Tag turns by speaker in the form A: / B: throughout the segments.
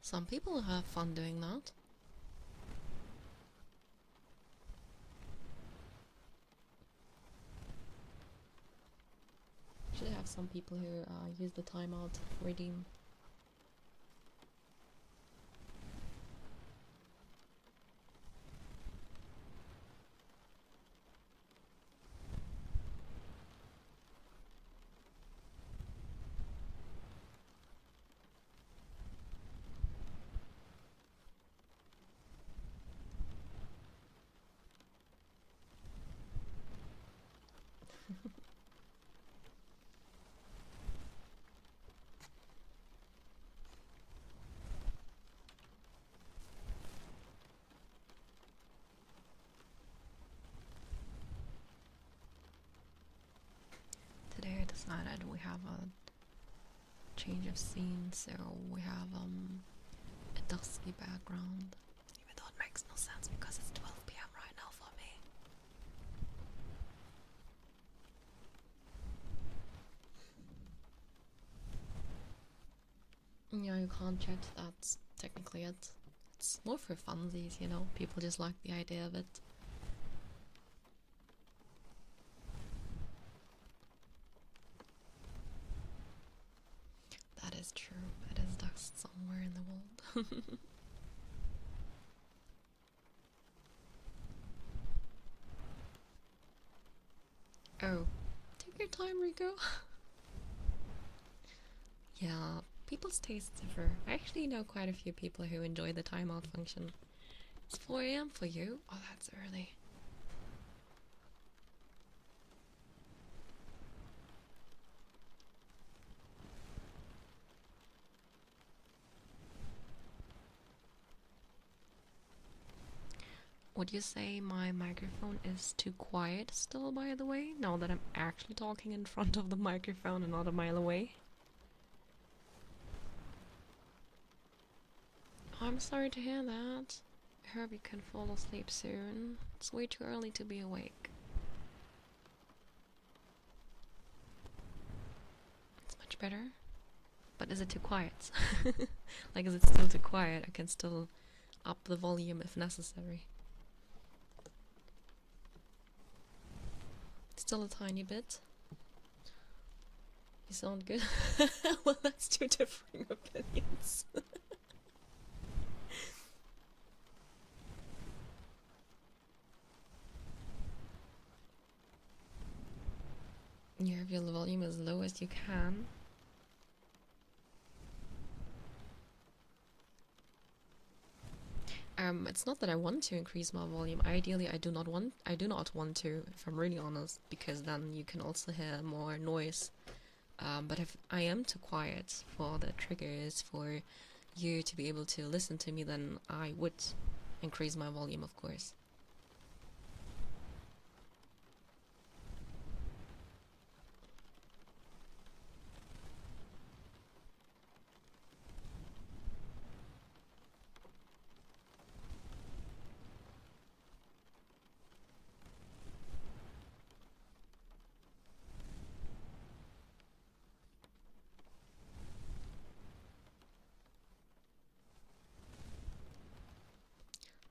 A: Some people have fun doing that. Should have some people who use the timeout redeem. Today I decided we have a change of scene, so we have a dusky background. Even though it makes no sense because it's 12 p.m. right now for me. Yeah, you can't chat, that's technically it. It's more for funsies, you know, people just like the idea of it. That is true, it is dust somewhere in the world. Oh, take your time, Rico. Yeah, people's tastes differ. I actually know quite a few people who enjoy the timeout function. It's 4 AM for you? Oh, that's early. Would you say my microphone is too quiet still, by the way? Now that I'm actually talking in front of the microphone and not a mile away? I'm sorry to hear that. I hope you can fall asleep soon. It's way too early to be awake. It's much better. But is it too quiet? Like, is it still too quiet? I can still up the volume if necessary. Still a tiny bit. You sound good. Well, that's two differing opinions. You have your volume as low as you can. It's not that I want to increase my volume. Ideally, I do not want to, if I'm really honest, because then you can also hear more noise. But if I am too quiet for the triggers, for you to be able to listen to me, then I would increase my volume, of course.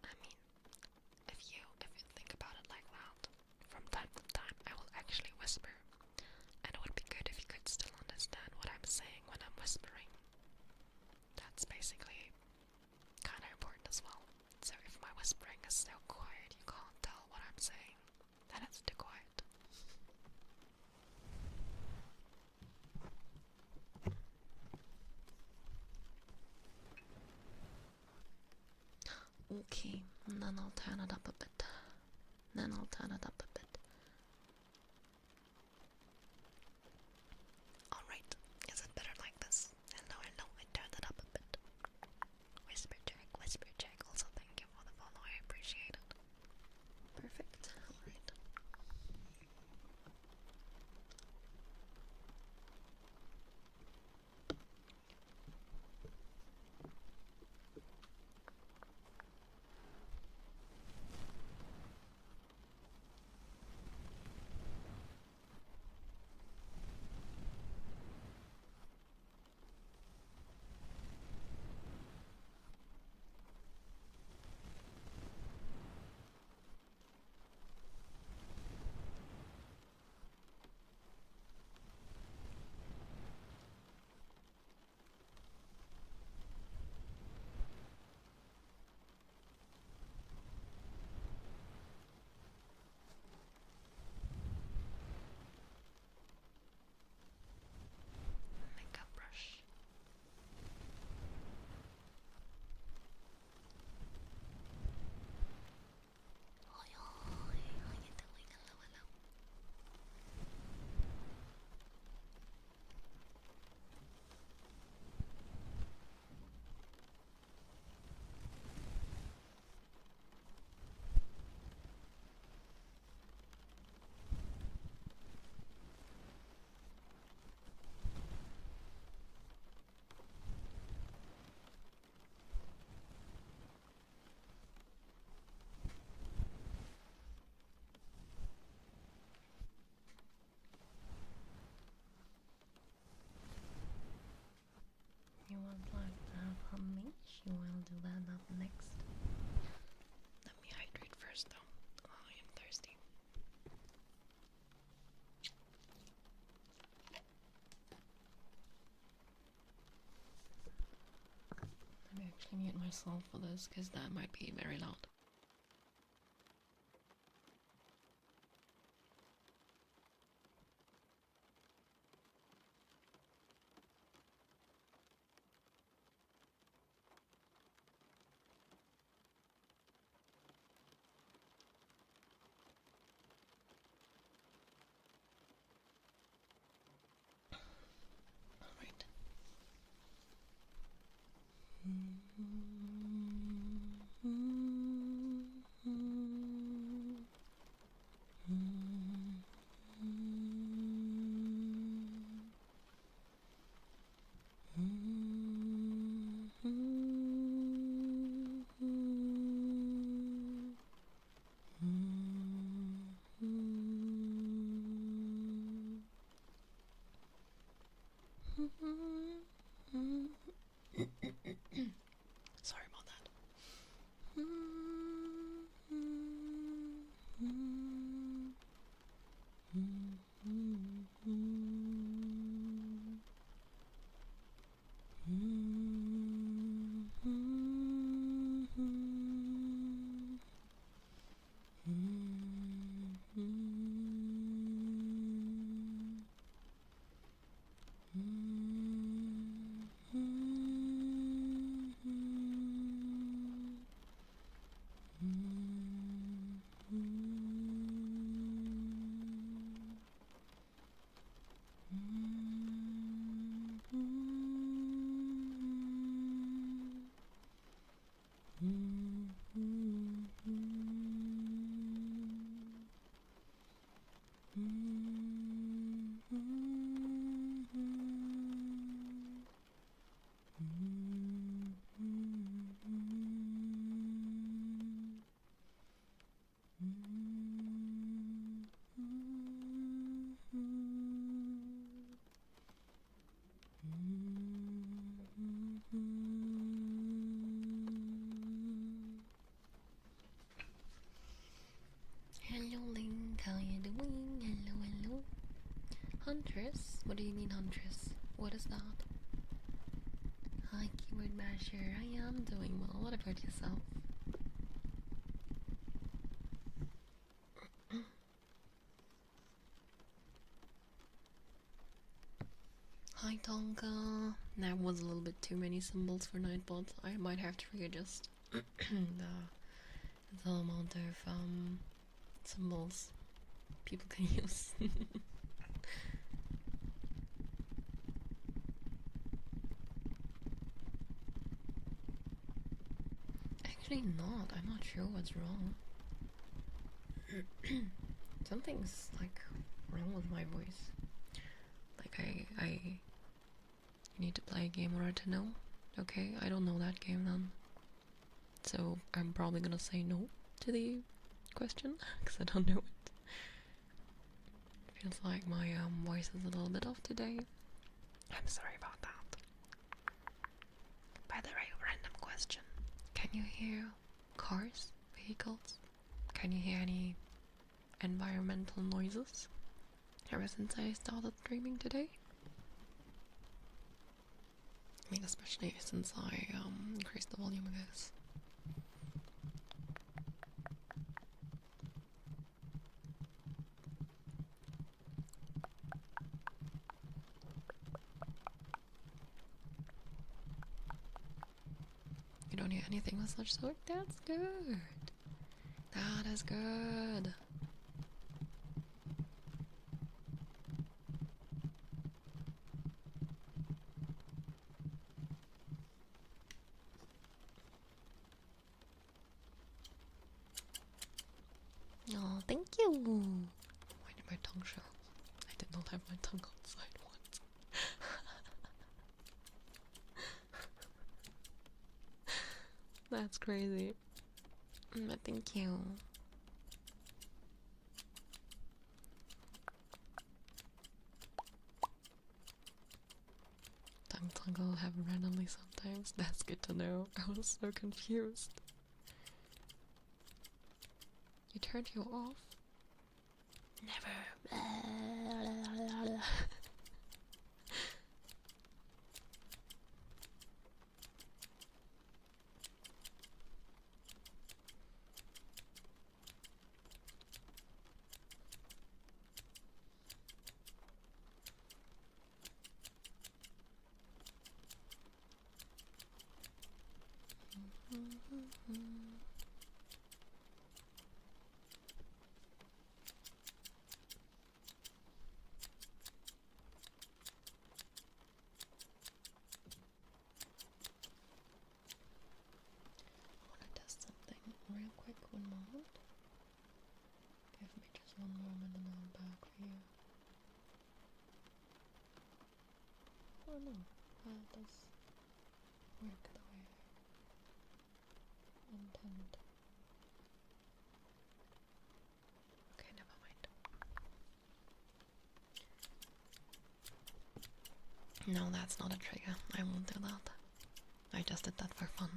A: I mean, if you think about it like that, from time to time I will actually whisper, and it would be good if you could still understand what I'm saying when I'm whispering. That's basically kind of important as well. So if my whispering is so quiet you can't tell what I'm saying, then it's too quiet. Okay, and then I'll turn it up a bit. Alright, is it better like this? Hello, I turned it up a bit. Whisper check. Also, thank you for the follow, I appreciate it. Perfect, alright. first though. I am thirsty. Let me actually mute myself for this because that might be very loud. Alright. Sorry about that. Hello Link, how you doing? Hello, hello. Huntress? What do you mean Huntress? What is that? Hi Keyboard Masher, I am doing well. What about yourself? Hi Tonka. That was a little bit too many symbols for Nightbot. I might have to readjust the amount of symbols people can use. Actually not, I'm not sure what's wrong. Something's like wrong with my voice. Like I need to play a game in order to know. Okay, I don't know that game then. So I'm probably gonna say no to the question because I don't know it. Feels like my voice is a little bit off today. I'm sorry about that. By the way, random question. Can you hear cars, vehicles? Can you hear any environmental noises ever since I started streaming today? I mean, especially since I increased the volume of this. You don't hear anything with such sort? That's good. That is good. Oh, thank you. Why did my tongue show? I did not have my tongue outside once. That's crazy. But thank you. Tongue will happen randomly sometimes. That's good to know. I was so confused. turned you off? Never. Real quick, one moment. Give me just one moment and I'm back for you. Oh no, that does work the way I intend. Okay, never mind. No, that's not a trigger. I won't do that. I just did that for fun.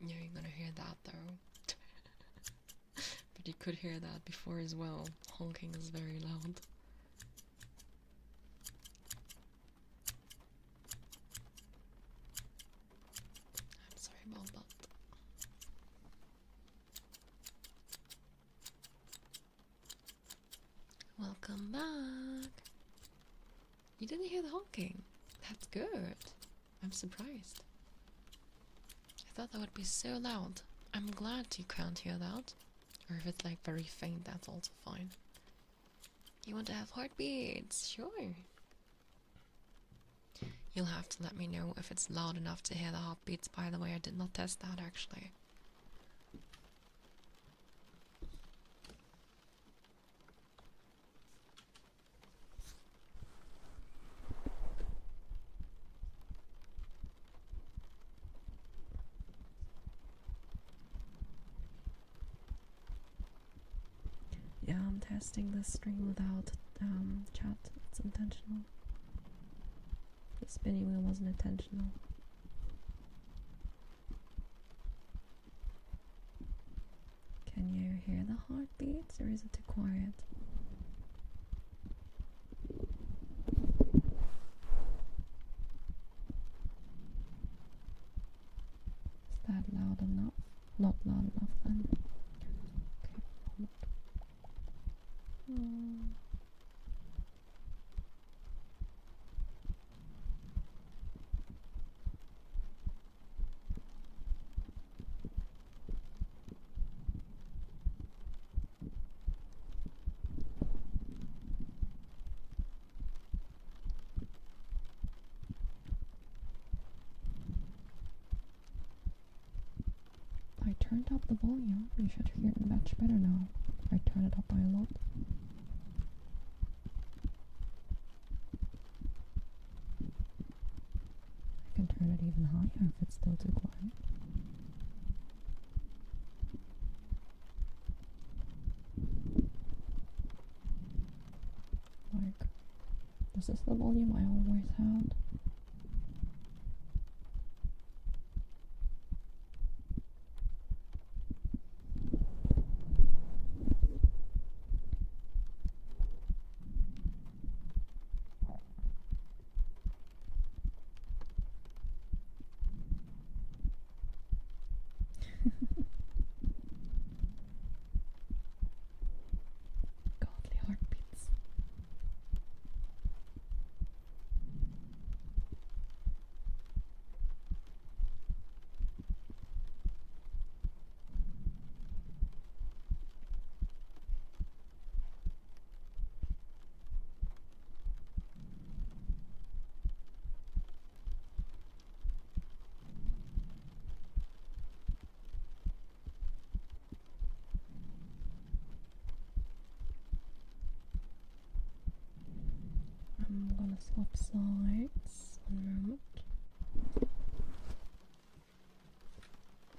A: Yeah, you're gonna hear that though. But you could hear that before as well. Honking is very loud. I'm sorry about that. Welcome back. You didn't hear the honking. That's good. I'm surprised. I thought that would be so loud. I'm glad you can't hear that. Or if it's like very faint, that's also fine. You want to have heartbeats? Sure. You'll have to let me know if it's loud enough to hear the heartbeats. By the way, I did not test that actually. Yeah, I'm testing this stream without chat. It's intentional. The spinning wheel wasn't intentional. Can you hear the heartbeats or is it too quiet? Is that loud enough? Not loud enough then. I turned up the volume. You should hear it much better now. I turned it up by a lot. I can turn it even higher if it's still too quiet. Like, is this the volume I always had? Godly heartbeats. sides. One moment.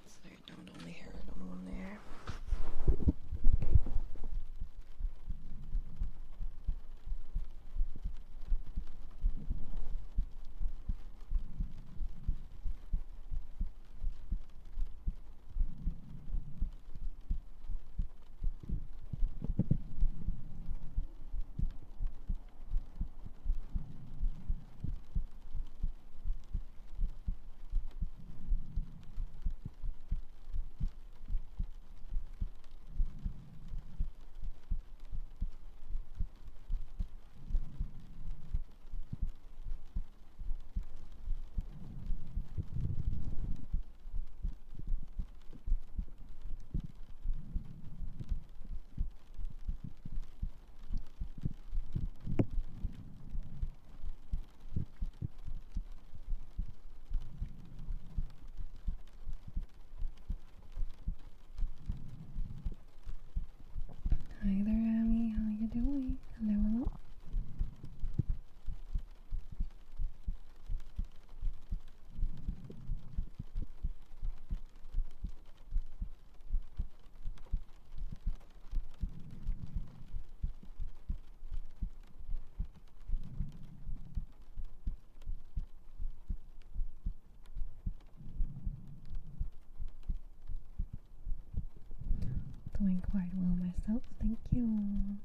A: So you don't only hear it on one ear. Hi there, Abby. How you doing? Hello, hello. Doing quite well myself, thank you.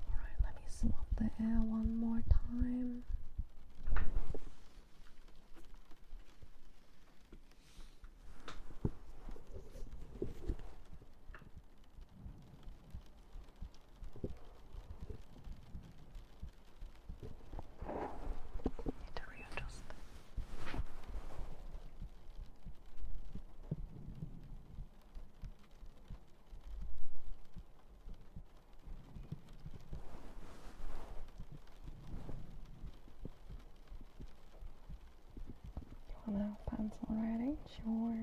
A: Alright, let me swap the air one more time. Need to readjust. You wanna have pencil ready? Sure.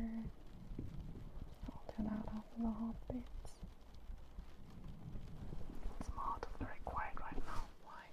A: I'll do that after the hot bits. It's not very quiet right now. Why?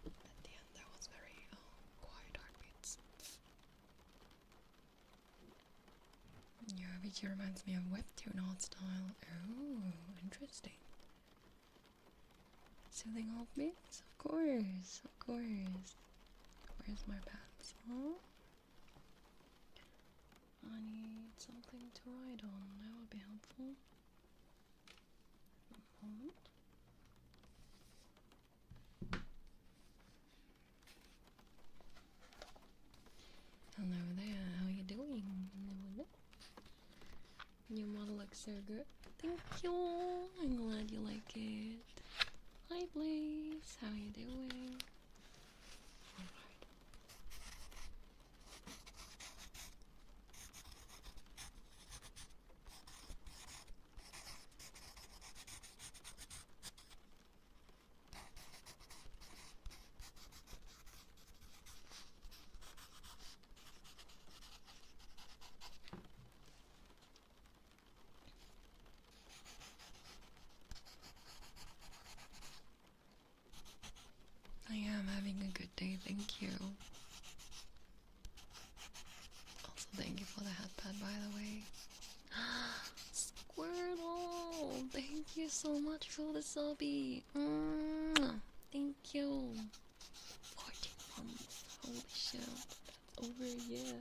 A: At the end, that was very quiet heartbeats. Yeah, which reminds me of webtoon art style. Oh, interesting. Soothing heartbeats? Of course, of course. Where's my pencil? I need something to write on. That would be helpful. A moment. Hello there, how you doing? Your model looks so good. Thank you. I'm glad you like it. Hi Blaze, how you doing? Alright. I am having a good day, thank you. Also, thank you for the headpad, by the way. Squirtle! Thank you you so much for the subby. Thank you. 14 months. Holy shit. That's over a year.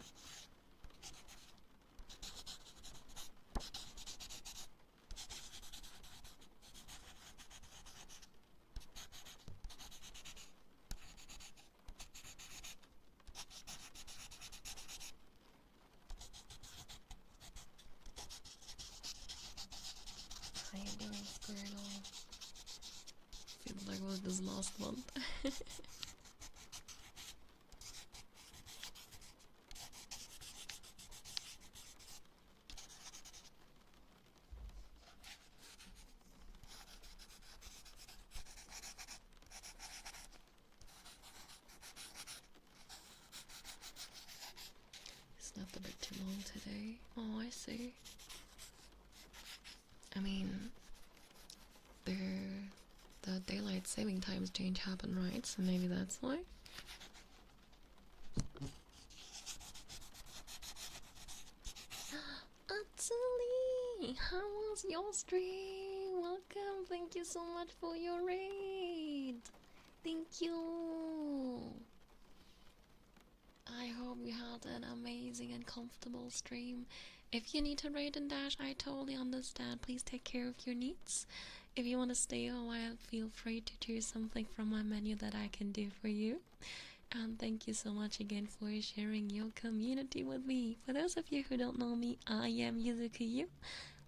A: How you doing, Squirtle? Feels like it was this last month. Slept a bit too long today. Oh, I see. I mean, the daylight saving times change happened, right? So maybe that's why. Atsuli, how was your stream? Welcome. Thank you so much for your raid. Thank you. I hope you had an amazing and comfortable stream. If you need to raid and dash, I totally understand. Please take care of your needs. If you want to stay a while, feel free to choose something from my menu that I can do for you. And thank you so much again for sharing your community with me. For those of you who don't know me, I am Yuzuki Yuu.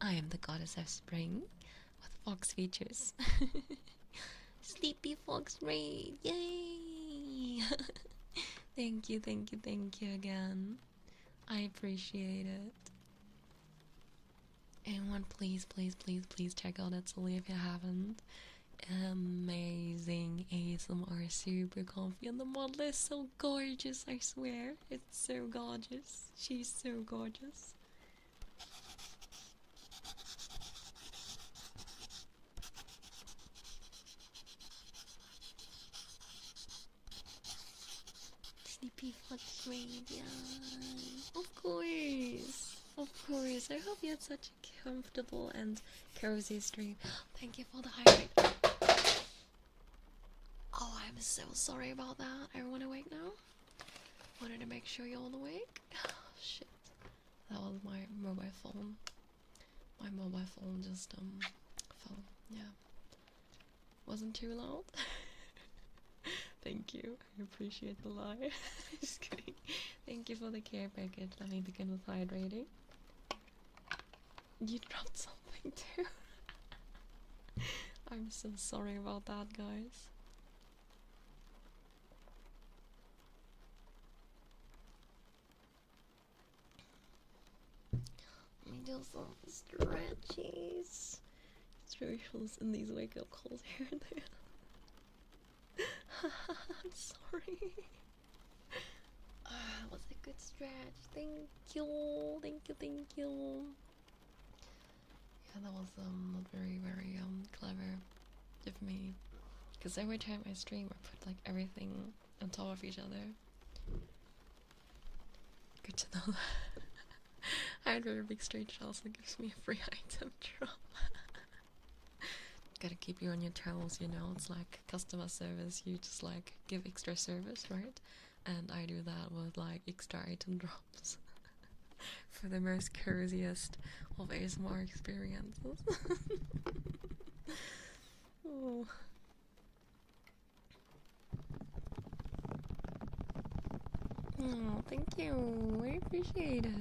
A: I am the Goddess of Spring with fox features. Sleepy fox raid, yay! Thank you again. I appreciate it. And please check out Atsuli if you haven't. Amazing ASMR, super comfy, and the model is so gorgeous, I swear. It's so gorgeous. She's so gorgeous. Sleepy fox raid, yeah. Of course. I hope you had such a comfortable and cozy stream. Thank you for the hydrate. Oh, I'm so sorry about that. Everyone awake now? Wanted to make sure you're all awake. Oh, shit. That was my mobile phone. My mobile phone just fell. Yeah. Wasn't too loud. Thank you. I appreciate the lie. Just kidding. Thank you for the care package. Let me begin with hydrating. You dropped something too. I'm so sorry about that, guys. Let me do some stretchies. Stretches in these wake up calls here and there. I'm sorry. That was a good stretch. Thank you. Yeah, that was not very clever of me. Because every time I stream, I put like everything on top of each other. Good to know that. Hydrator Big Strange also gives me a free item drop. Gotta keep you on your toes, you know. It's like customer service. You just like give extra service, right? And I do that with like extra item drops for the most coziest of ASMR experiences. Oh. Oh, thank you. I appreciate it.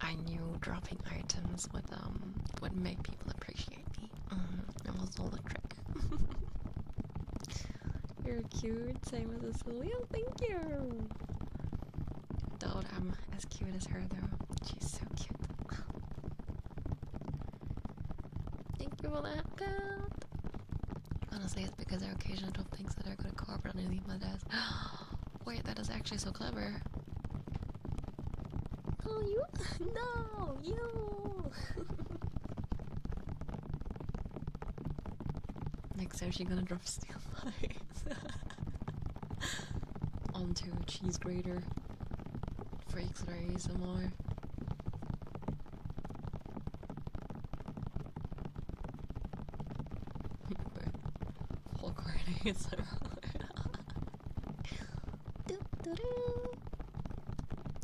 A: I knew dropping items would make people appreciate me. That was all the trick. You're cute, same as Cecilia. Thank you. Doubt I'm as cute as her though. She's so cute. Thank you for that, Pat. Honestly, it's because I occasionally drop things that are good carpet underneath my desk. Wait, that is actually so clever. Oh, you? No, you! Next time she's gonna drop steel pipes onto a cheese grater for extra ASMR. it's so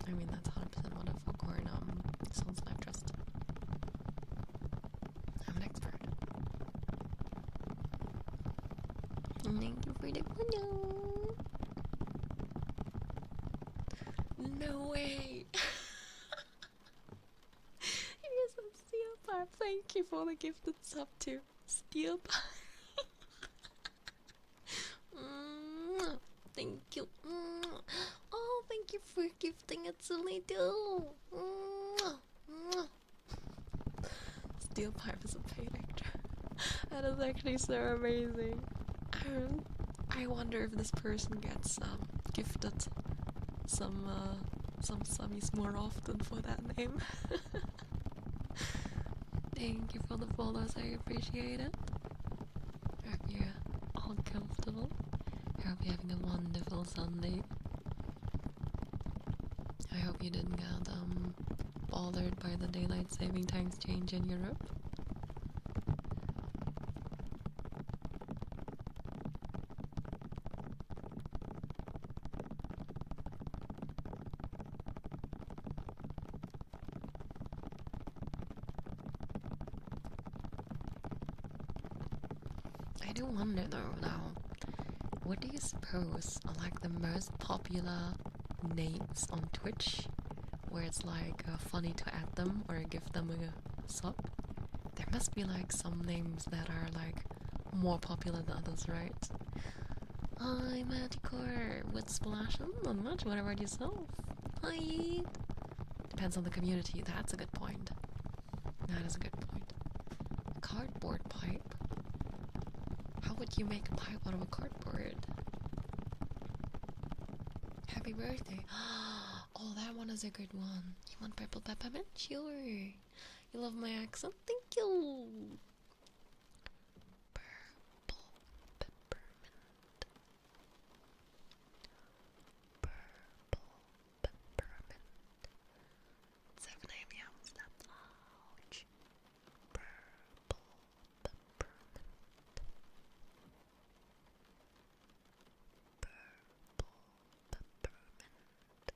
A: I mean, that's 100% what a foghorn sounds like, trust. I'm an expert. Thank you for the window. No way! Here's some steel pipe. Thank you for the gifted sub to steel pipe. Thank you. Oh, thank you for gifting it to me too. Steel pipe is a paid extra. That is actually so amazing. I wonder if this person gets gifted some subbies more often for that name. Thank you for the follows, I appreciate it. Hope you're all comfortable. Hope you're having a wonderful Sunday. I hope you didn't get bothered by the daylight saving times change in Europe. I do wonder though now, what do you suppose are like the most popular names on Twitch, where it's like funny to add them or give them a sub? There must be like some names that are like more popular than others, right? Hi Magicore, with Splash'em, not much, what about yourself? Hi! Depends on the community, that's a good point. That is a good point. Cardboard pipe? How would you make a pipe out of a cardboard? Happy birthday. Oh, that one is a good one. You want purple peppermint? Sure. You love my accent? Thank you. Purple peppermint. Purple peppermint. 7 a.m. Yeah, slept. Ouch. Purple peppermint. Purple peppermint.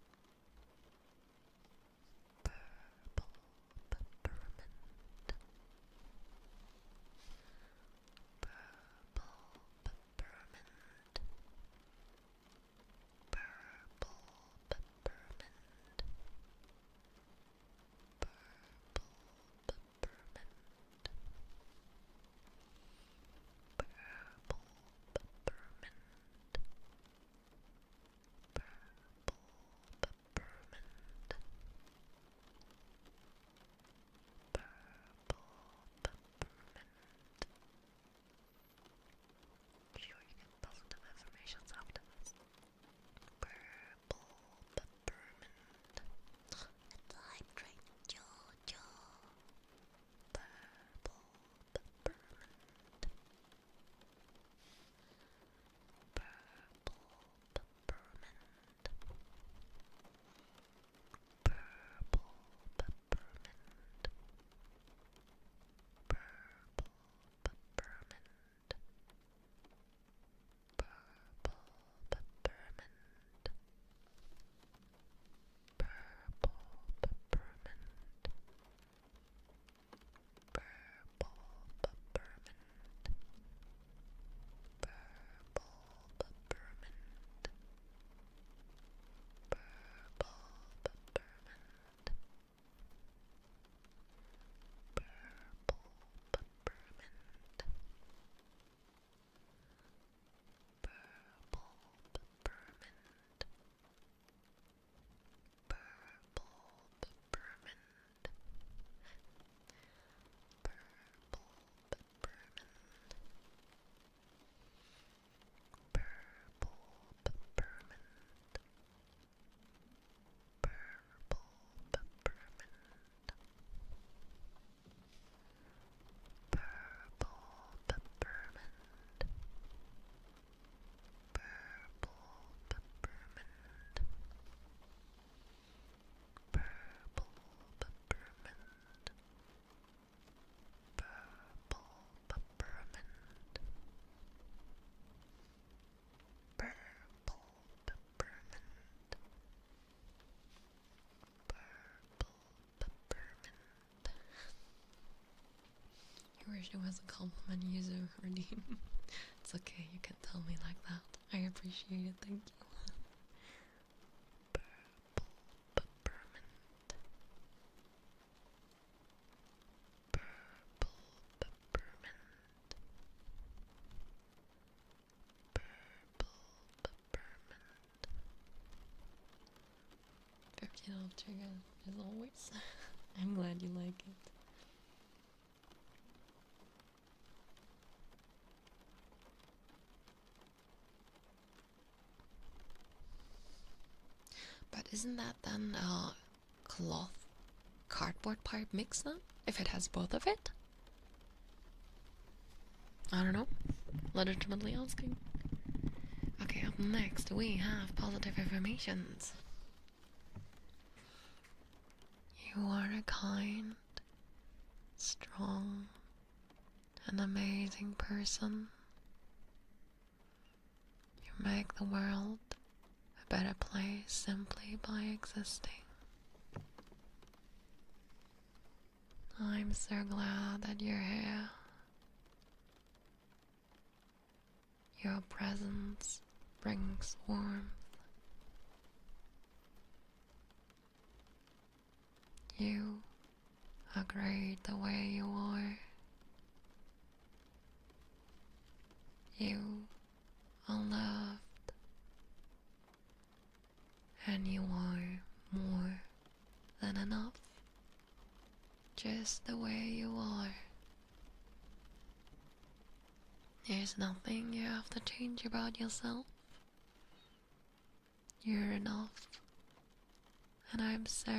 A: wish it was a compliment user redeem. It's okay, you can tell me like that. I appreciate it, thank you. Purple peppermint. Purple peppermint. Purple peppermint. 15 off trigger as always. I'm glad you like it. But isn't that then a cloth cardboard pipe mix then? If it has both of it? I don't know. Legitimately asking. Okay, up next we have positive affirmations. You are a kind, strong, and amazing person. You make the world a better place simply by existing. I'm so glad that you're here. Your presence brings warmth. You are great the way you are. You are loved. And you are more than enough. Just the way you are. There's nothing you have to change about yourself. You're enough. And I'm so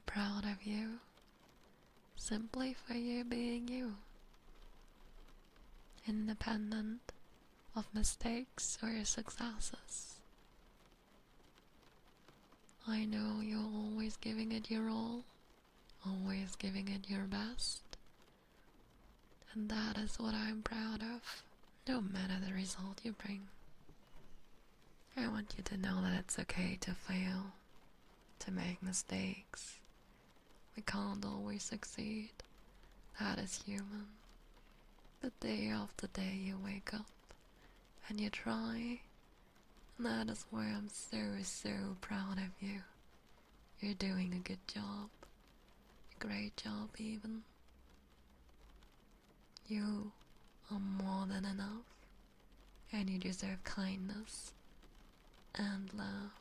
A: proud of you. Simply for you being you. Independent of mistakes or successes. I know you're always giving it your all. Always giving it your best. And that is what I'm proud of. No matter the result you bring. I want you to know that it's okay to fail. To make mistakes. We can't always succeed. That is human. But day after day you wake up and you try. And that is why I'm so proud of you. You're doing a good job. A great job even. You are more than enough. And you deserve kindness and love.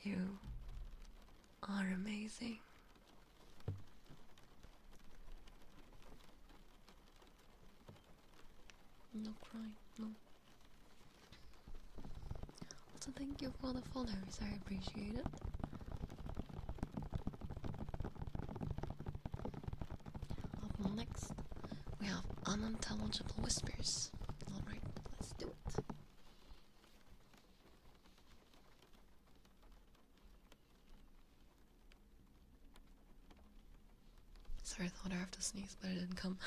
A: You are amazing. No crying, no. Also, thank you for the follows, I appreciate it. Up next, we have unintelligible whispers. Alright, let's do it. Sorry, I thought I have to sneeze, but it didn't come.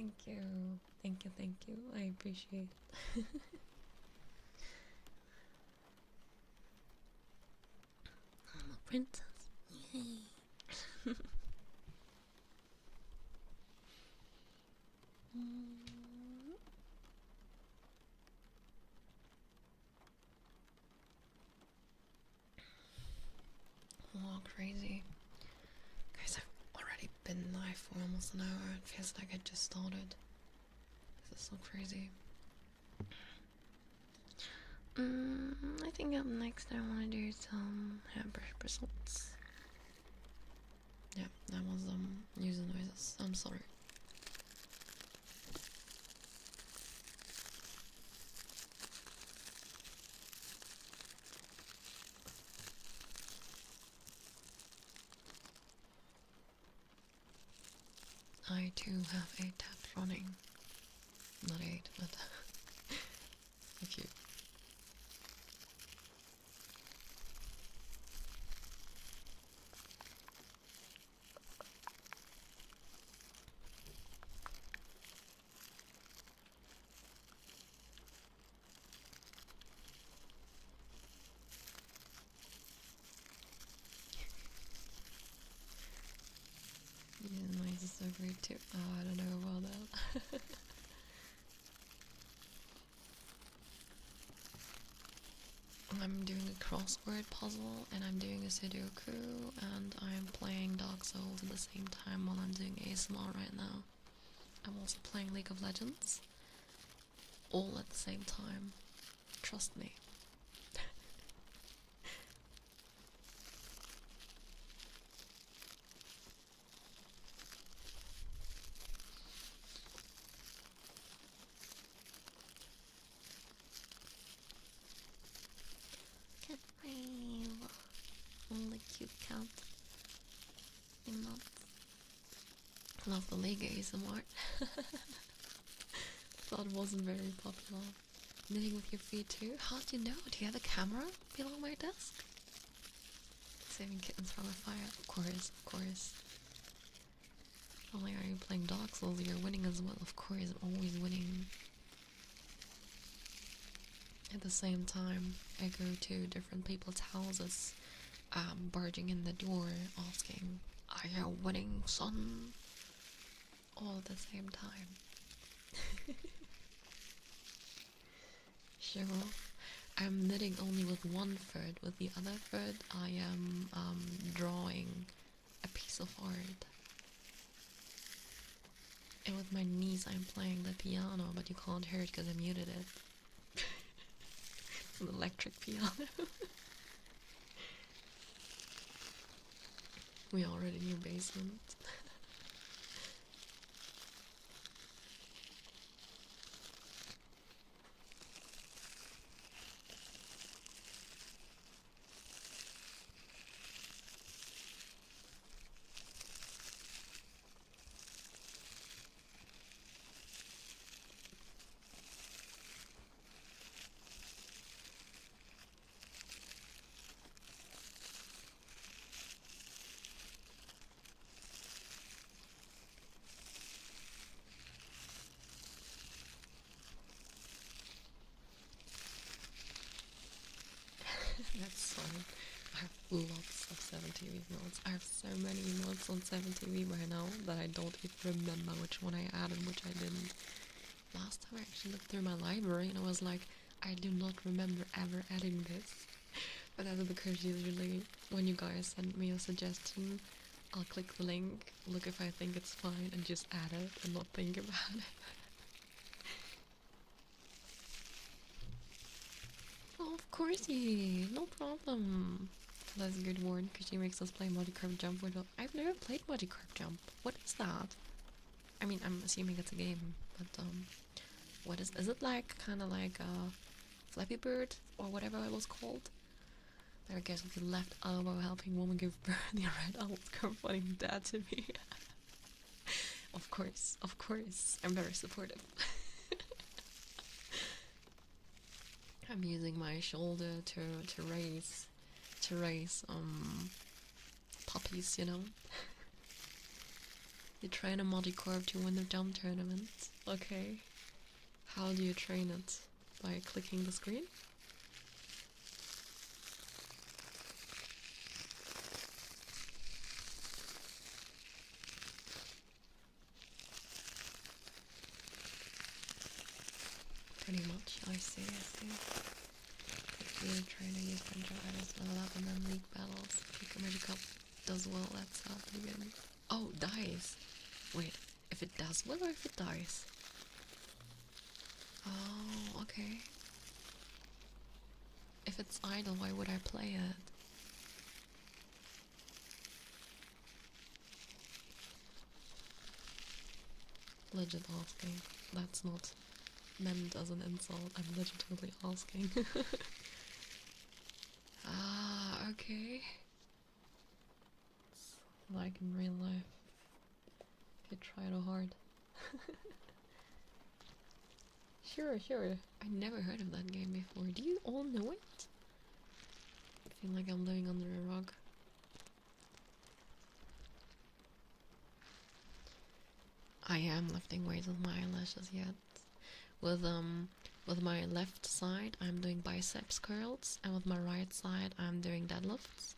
A: Thank you. Thank you, thank you. I appreciate it. I'm a princess. Yay. Oh, crazy. Guys, I've already been live for almost an hour. It feels like I just started. This is so crazy. I think up next I want to do some hairbrush bristles. Yeah, that was user noises. I'm sorry. I too have 8 tabs running. Not 8, but a few. Yeah, noise is so great too. Oh, I don't know about that. I'm doing a crossword puzzle and I'm doing a Sudoku and I'm playing Dark Souls at the same time while I'm doing ASMR right now. I'm also playing League of Legends. All at the same time. Trust me. Cat brave. Oh, the cute cat. Love the League ASMR. Thought it wasn't very popular. Knitting with your feet too? How do you know? Do you have a camera below my desk? Saving kittens from a fire. Of course, of course. Not only are you playing Dark Souls, you're winning as well. Of course, I'm always winning. At the same time, I go to different people's houses, barging in the door, asking, "Are you winning, son?" All at the same time. Show off. I'm knitting only with one thread. With the other thread, I am drawing a piece of art. And with my niece, I'm playing the piano, but you can't hear it because I muted it. It's an electric piano. We already knew basement. That's fine. I have lots of 7TV mods. I have so many mods on 7TV by now that I don't even remember which one I added, which I didn't. Last time I actually looked through my library and I was like, I do not remember ever adding this. But that's because usually when you guys send me a suggestion, I'll click the link, look if I think it's fine, and just add it and not think about it. Oh, of course, yeah, no problem. That's a good word, because she makes us play Multi-Curve Jump. I've never played Multi-Curve Jump. What is that? I mean, I'm assuming it's a game, but what is it like? Kind of like Flappy Bird or whatever it was called. I guess with the left elbow helping woman give birth, the right elbow comforting dad to me. Of course, I'm very supportive. I'm using my shoulder to raise puppies, you know.
B: You train a multi-corp to win the jump tournament. Okay. How do you train it? By clicking the screen? Pretty much, I see. If you're training, you can try this level up and then league battles. If your magic cup does well, let's start again. Oh, dies! Wait, if it does well or if it dies? Oh, okay. If it's idle, why would I play it? Legit asking. That's not meant as an insult. I'm legitimately asking. Ah, okay. It's like in real life. If you try too hard. Sure. I never heard of that game before. Do you all know it? I feel like I'm living under a rock. I am lifting weights with my eyelashes yet. With my left side I'm doing biceps curls, and with my right side I'm doing deadlifts.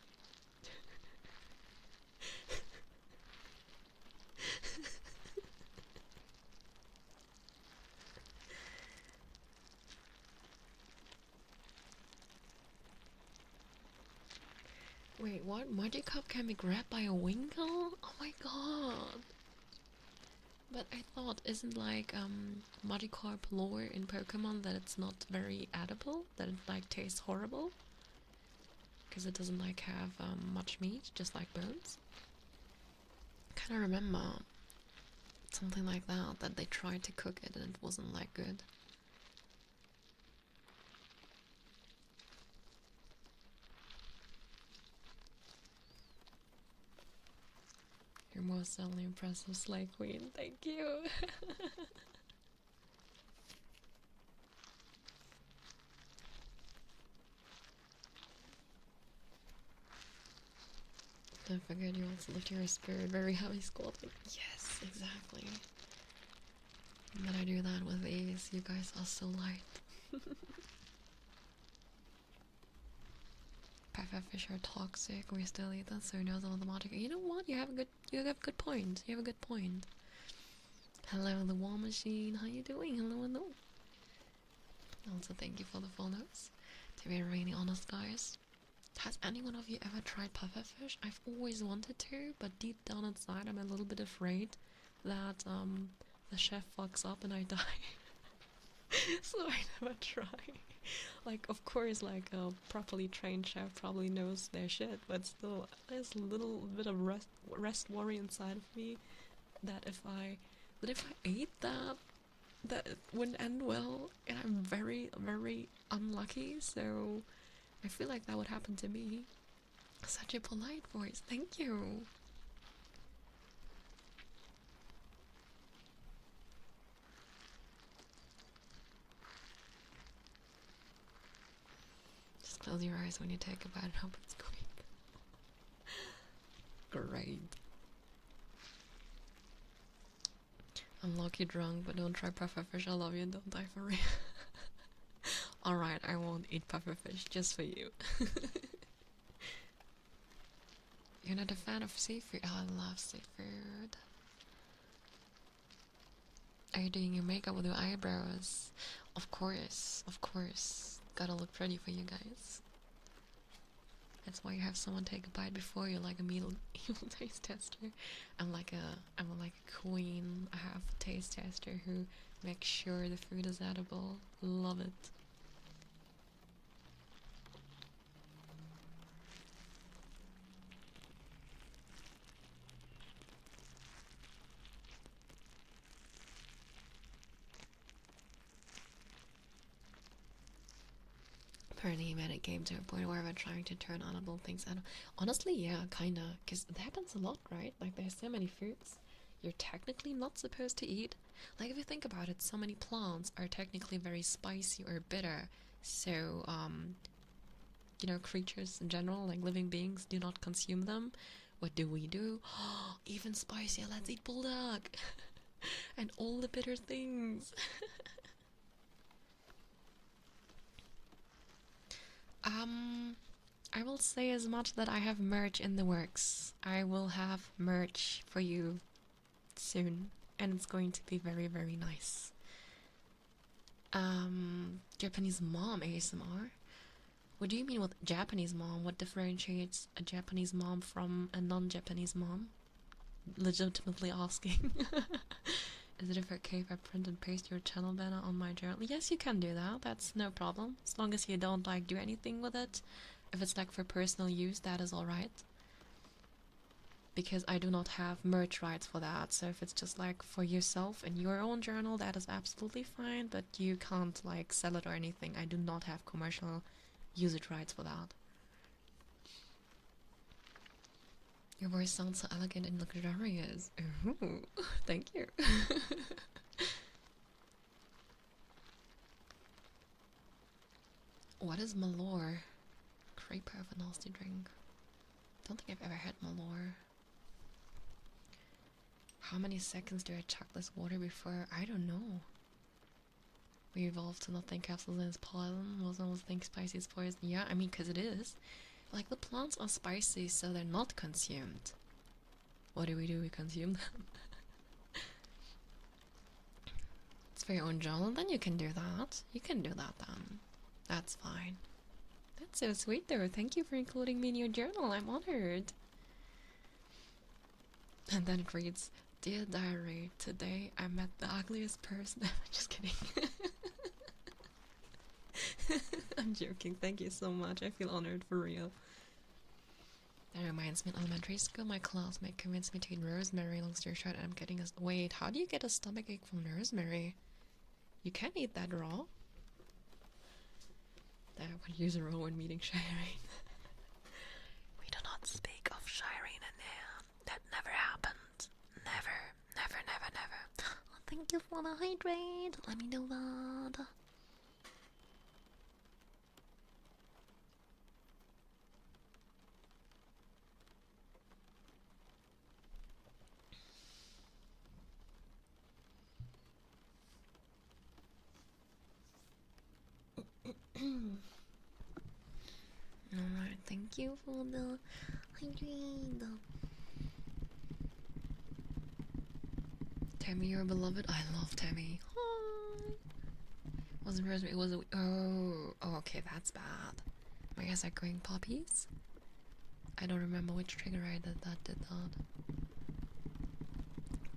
B: Wait, what? Magikarp can be grabbed by a Winkle? Oh my god! But I thought, isn't like Magikarp lore in Pokemon that it's not very edible? That it like tastes horrible? Because it doesn't like have much meat, just like bones? I kinda remember something like that they tried to cook it and it wasn't like good. You're most certainly impressive, Slay Queen. Thank you. Don't forget you also lift your spirit very heavy squatting. Yes, exactly. But I do that with ease. You guys are so light. Pufferfish are toxic. We still eat them, so knows all the magic. You know what? You have a good point. You have a good point. Hello, the War Machine. How you doing? Hello. Also, thank you for the follows. To be really honest, guys, has anyone of you ever tried pufferfish? I've always wanted to, but deep down inside, I'm a little bit afraid that the chef fucks up and I die. So I never try. Like, of course, like a properly trained chef probably knows their shit, but still, there's a little bit of rest worry inside of me that if I ate that it wouldn't end well, and I'm very, very unlucky. So I feel like that would happen to me. Such a polite voice. Thank you. Just close your eyes when you take a bite and hope it's quick. Great. I'm lucky drunk, but don't try pufferfish. I love you and don't die for real. Alright, I won't eat pufferfish just for you. You're not a fan of seafood? Oh, I love seafood. Are you doing your makeup with your eyebrows? Of course. Gotta look pretty for you guys. That's why you have someone take a bite before you, like a evil taste tester. I'm like a queen. I have a taste tester who makes sure the food is edible. Love it. Apparently, made a game to a point where we're trying to turn edible things out. Honestly, yeah, kinda, because it happens a lot, right? Like, there's so many foods you're technically not supposed to eat. Like, if you think about it, so many plants are technically very spicy or bitter. So, you know, creatures in general, like living beings, do not consume them. What do we do? Even spicier, let's eat bulldog! And all the bitter things! I will say as much that I have merch in the works. I will have merch for you soon, and it's going to be very, very nice. Japanese mom ASMR? What do you mean with Japanese mom? What differentiates a Japanese mom from a non-Japanese mom? Legitimately asking. Is it okay if I print and paste your channel banner on my journal? Yes, you can do that. That's no problem. As long as you don't like do anything with it. If it's like for personal use, that is alright. Because I do not have merch rights for that. So if it's just like for yourself and your own journal, that is absolutely fine. But you can't like sell it or anything. I do not have commercial usage rights for that. Your voice sounds so elegant and luxurious. Ooh, thank you. What is Malore? Creeper of a nasty drink. Don't think I've ever had Malore. How many seconds do I chuck this water before? I don't know. We evolved to not think capsules as pollen. Was almost think spicy is poison. Yeah, I mean, because it is. Like, the plants are spicy, so they're not consumed. What do? We consume them. It's for your own journal, then you can do that. You can do that then. That's fine. That's so sweet though. Thank you for including me in your journal. I'm honored. And then it reads, Dear Diary, today I met the ugliest person ever. Just kidding. I'm joking. Thank you so much. I feel honored for real. That reminds me, in elementary school, my classmate convinced me to eat rosemary. Long story short, I'm getting a... Wait, how do you get a stomachache from rosemary? You can't eat that raw. That I would use a raw when meeting Shireen. We do not speak of Shireen and Nan. That never happened. Never, never, never, never. Oh, thank you for the hydrate. Let me know that. Alright, thank you for the hydrate. Tammy, you're beloved. I love Tammy. Hi. Wasn't rosemary, it was a... Oh, okay, that's bad. I guess echoing puppies? I don't remember which trigger I did that.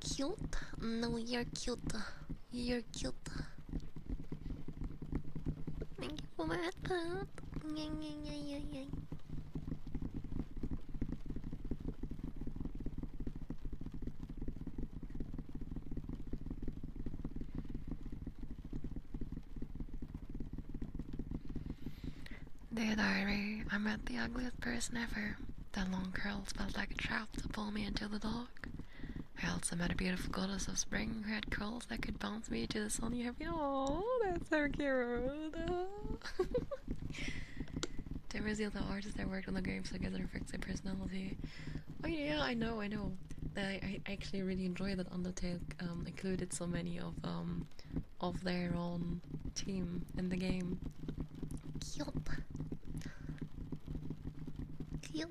B: Cute? No, you're cute. You're cute. Thank you for that, pup. Dear Diary, I met the ugliest person ever. The long curls felt like a trap to pull me into the dark. I also met a beautiful goddess of spring who had curls that could bounce me to the sunny heavy. Oh, that's so cute. Tim is the other artist that worked on the game, so I guess it reflects their personality. Oh yeah, I know. I actually really enjoy that Undertale included so many of their own team in the game. Cute. Cute.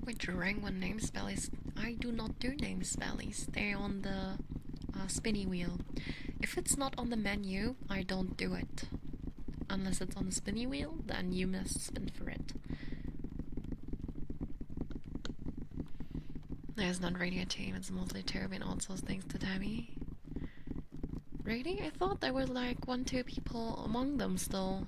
B: Which rank one name spellies? I do not do name spellies. They're on the spinny wheel. If it's not on the menu, I don't do it. Unless it's on the spinny wheel, then you must spin for it. There's not really a team, it's mostly Toby and outsourced thanks to Tammy. Really? I thought there were like 1-2 people among them still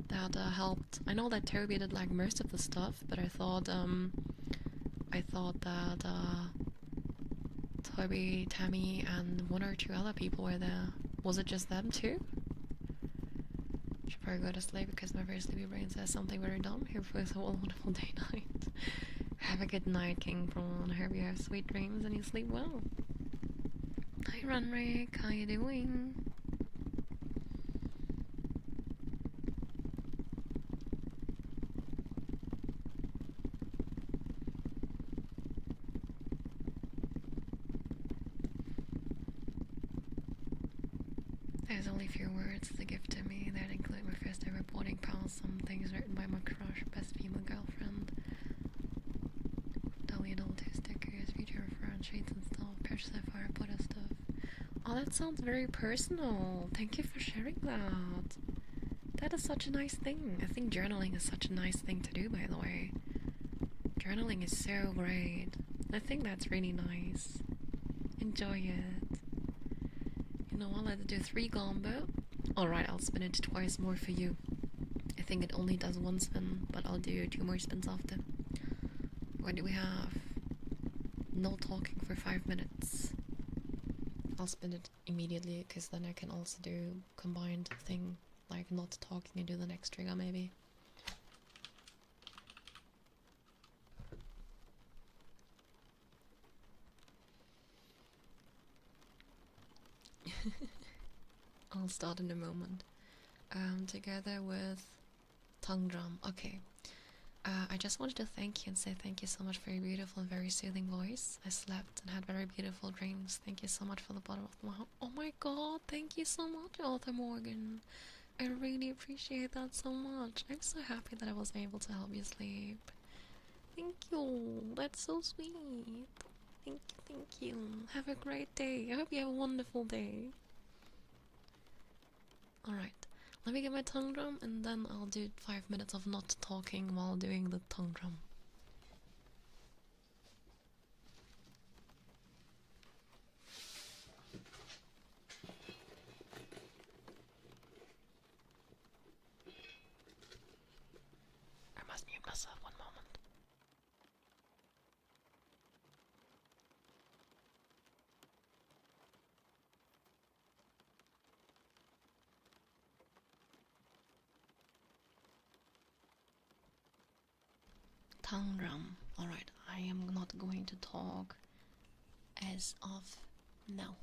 B: that helped. I know that Toby did like most of the stuff, but I thought that Toby, Tammy, and 1 or 2 other people were there. Was it just them too? Should probably go to sleep because my very sleepy brain says something very dumb. Here for a wonderful day night. Have a good night, King Prawn. I hope you have sweet dreams and you sleep well. Hi, Runrick. How you doing? There's only a few words to give to me that include my first ever boarding pass, some things written by my crush, best female girlfriend, deleted all 2 stickers, future reference sheets and stuff, purchase fire Buddha stuff. Oh, that sounds very personal. Thank you for sharing that. That is such a nice thing. I think journaling is such a nice thing to do, by the way. Journaling is so great. I think that's really nice. Enjoy it. You know what, let's do 3 combo. Alright, I'll spin it twice more for you. I think it only does 1 spin, but I'll do 2 more spins after. What do we have? No talking for 5 minutes. I'll spin it immediately, because then I can also do combined thing, like not talking and do the next trigger maybe. I'll start in a moment. Together with tongue drum. Okay. I just wanted to thank you and say thank you so much for your beautiful and very soothing voice. I slept and had very beautiful dreams. Thank you so much for the bottom of my heart. Oh my god, thank you so much, Arthur Morgan. I really appreciate that so much. I'm so happy that I was able to help you sleep. Thank you. That's so sweet. Thank you, thank you. Have a great day. I hope you have a wonderful day. Alright. Let me get my tongue drum and then I'll do 5 minutes of not talking while doing the tongue drum. I must mute myself 1 moment. Tongue drum. Alright, I am not going to talk as of now.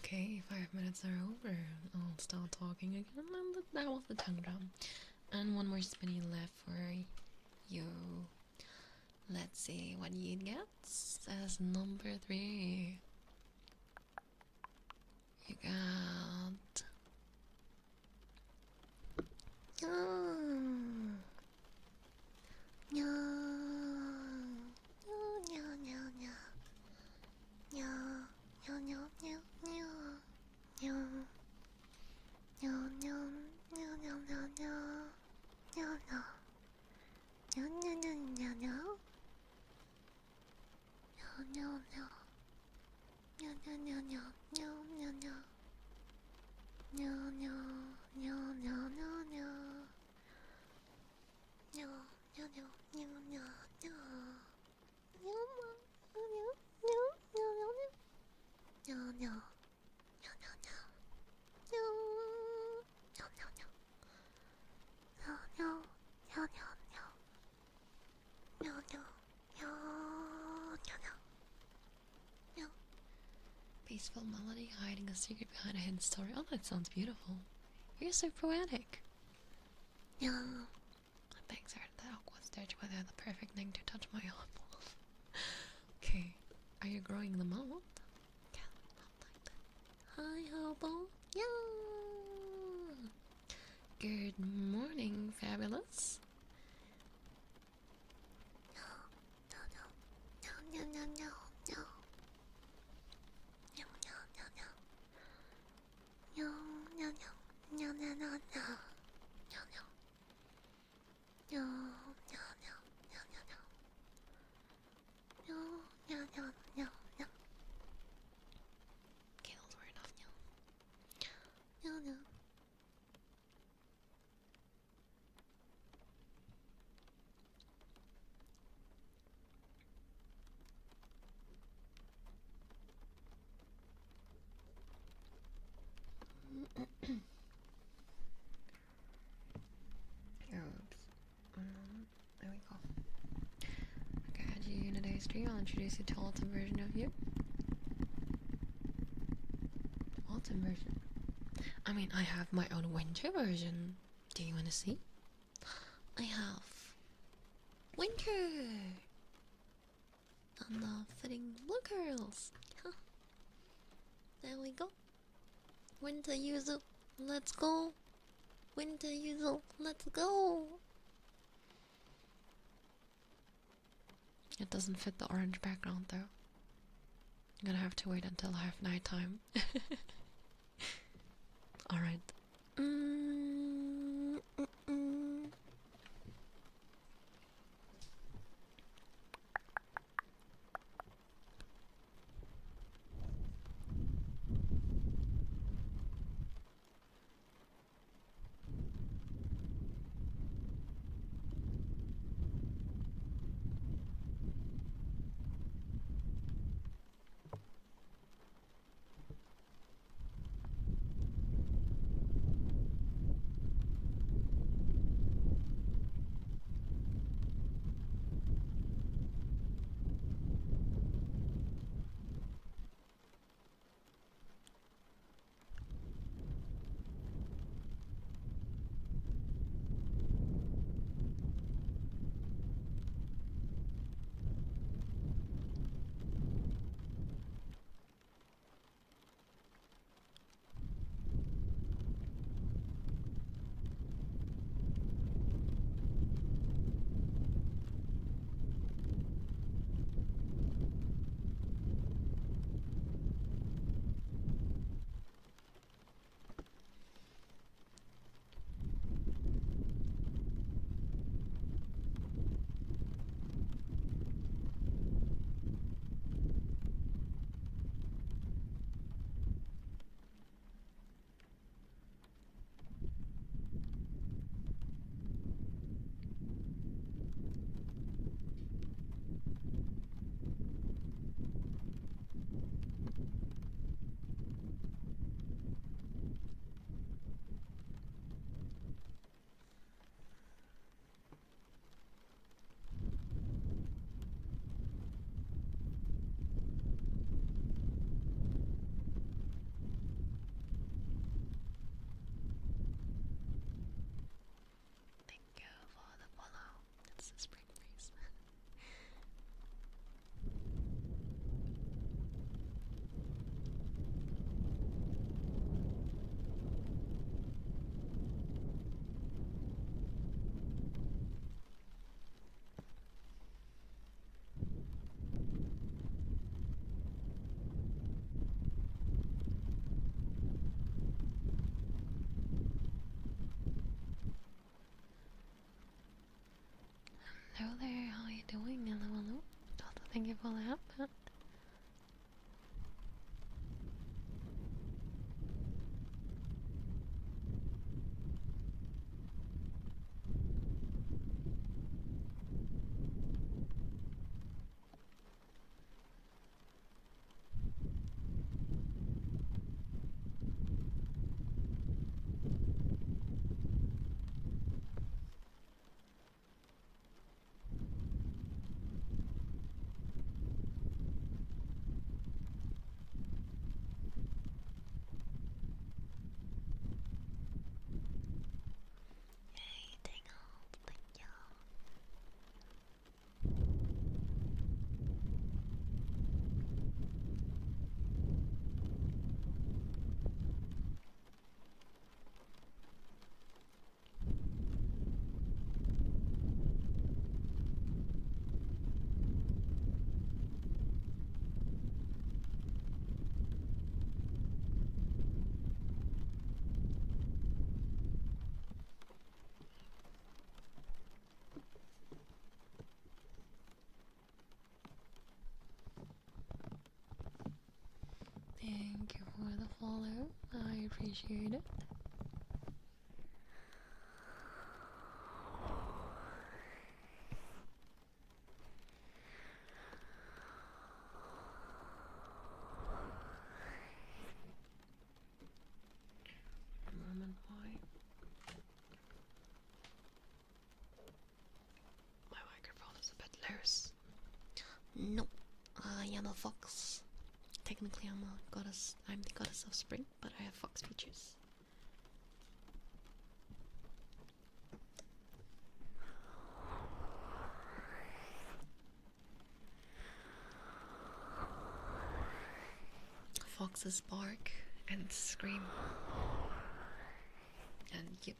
B: Okay, 5 minutes are over. I'll start talking again. And that was the tongue drum. And one more spinny left for you. Let's see what you gets as number 3. You got. Peaceful melody hiding a secret behind a hidden story. Oh, that sounds beautiful. You're so poetic. Yeah. Thanks for that awkward stage where they're the perfect thing to touch my eyeballs. Okay. Are you growing them out? Yeah, not like that. Hi, Hobo. Yeah. Good morning, fabulous. Okay, those were enough now. Oops. There we go. Okay, add you in today's stream. I'll introduce you to autumn version of you. Autumn version? I mean, I have my own winter version. Do you want to see? I have winter and the fitting blue curls. There we go. Winter Yuzu, let's go. Winter Yuzu, let's go. It doesn't fit the orange background though. I'm gonna have to wait until I have nighttime. Alright. Hello there, how are you doing? Hello, hello. Also, thank you for that. Hey, dang old, thank you. Thank you for the follow. I appreciate it. Moment, why? My microphone is a bit loose. No, I am a fox. Technically, I'm a goddess. I'm the goddess of spring, but I have fox features. Foxes bark and scream and yip.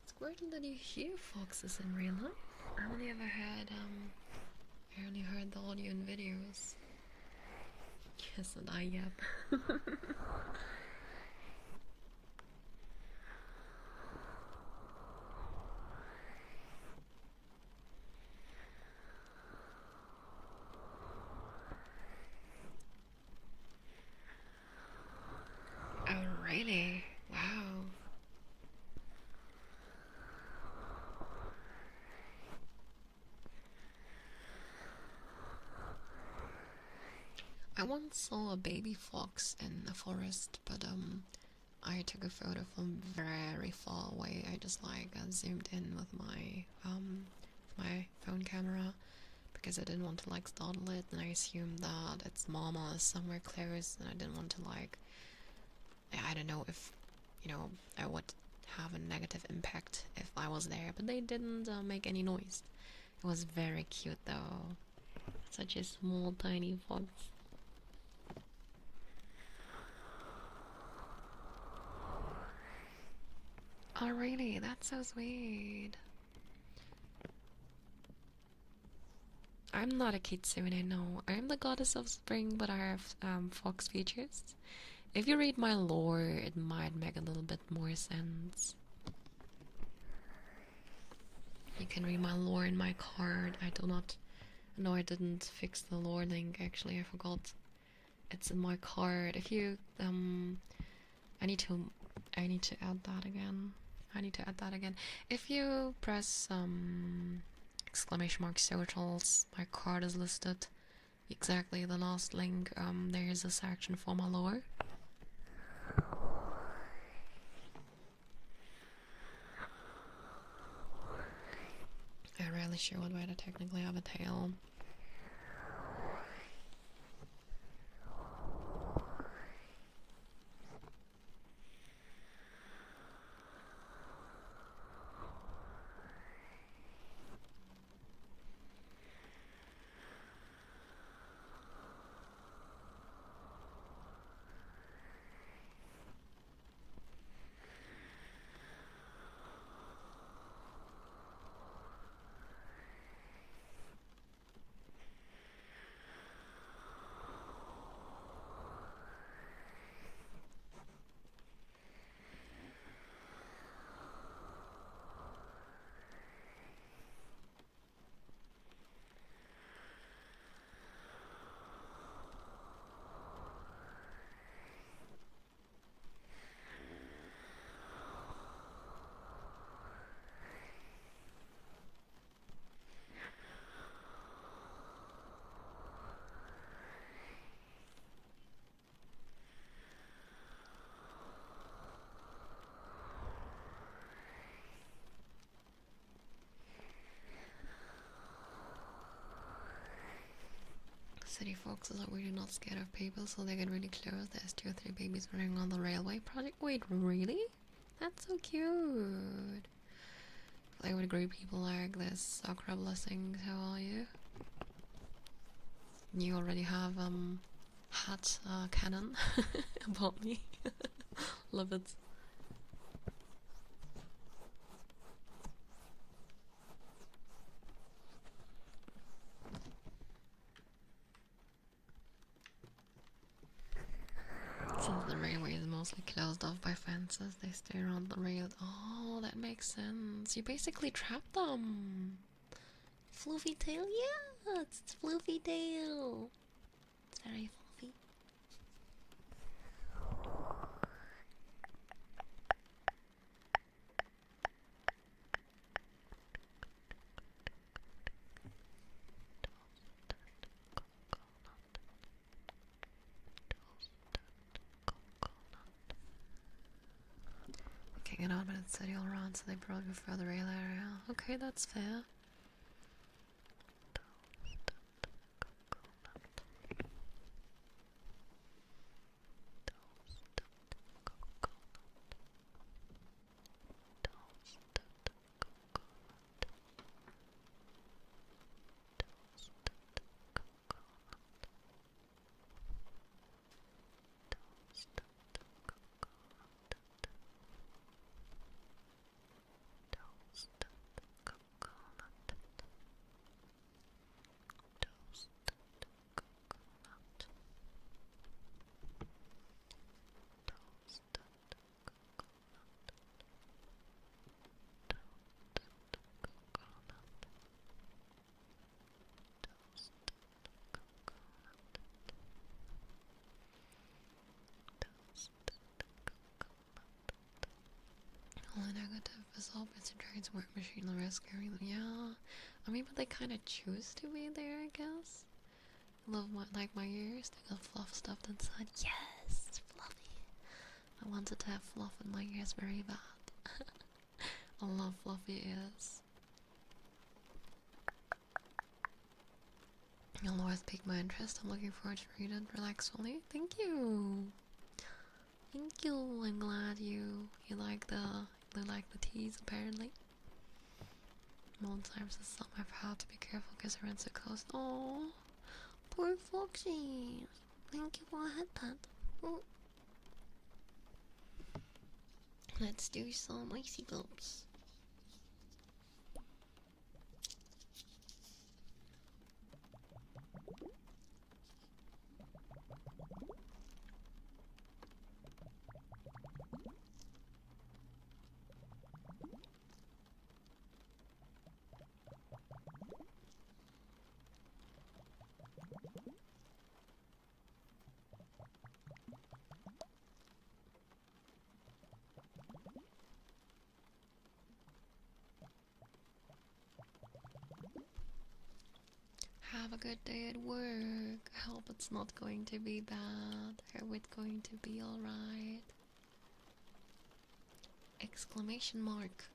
B: It's weird that you hear foxes in real life. I only ever heard the audio and videos. Yes, and I yep. Oh really? Wow. I once saw a baby fox in the forest, but I took a photo from very far away. I just like zoomed in with my phone camera because I didn't want to like startle it, and I assumed that its mama is somewhere close, and I didn't want to like, I don't know if, you know, I would have a negative impact if I was there, but they didn't make any noise. It was very cute though. Such a small tiny fox. Oh really? That's so sweet. I'm not a kitsune, no. I'm the goddess of spring, but I have fox features. If you read my lore, it might make a little bit more sense. You can read my lore in my card. I do not... No, I didn't fix the lore link, actually, I forgot. It's in my card. If you... I need to add that again. If you press exclamation mark socials, my card is listed. Exactly the last link. There is a section for my lore. I'm really sure what way to technically have a tail. foxes are really not scared of people, so they get really close. There's 2 or 3 babies running on the railway project. Wait, really? That's so cute. I would agree people like this. Sakura blessings, how are you? You already have hat cannon about me. Love it. Since the railway is mostly closed off by fences, they stay around the rail. Oh, that makes sense. You basically trap them. Fluffy tail? Yeah, it's fluffy tail. It's very fluffy. Okay, get on, but it's city all around, so they probably prefer the rail area. Okay, that's fair. Only negative is all bits and trades work machine the rest carrying them. Yeah, I mean, but they kind of choose to be there, I guess. Love my ears. They got fluff stuffed inside. Yes, it's fluffy. I wanted to have fluff in my ears very bad. I love fluffy ears. You'll always pique my interest. I'm looking forward to read it. Relax fully. Thank you. Thank you. I'm glad you like the teas apparently. Multiple times this summer I've had to be careful because I ran so close. Oh, poor Foxy. Thank you for a headband. Oh. Let's do some icy globes. Have a good day at work. I hope it's not going to be bad. I hope it's going to be alright. Exclamation mark.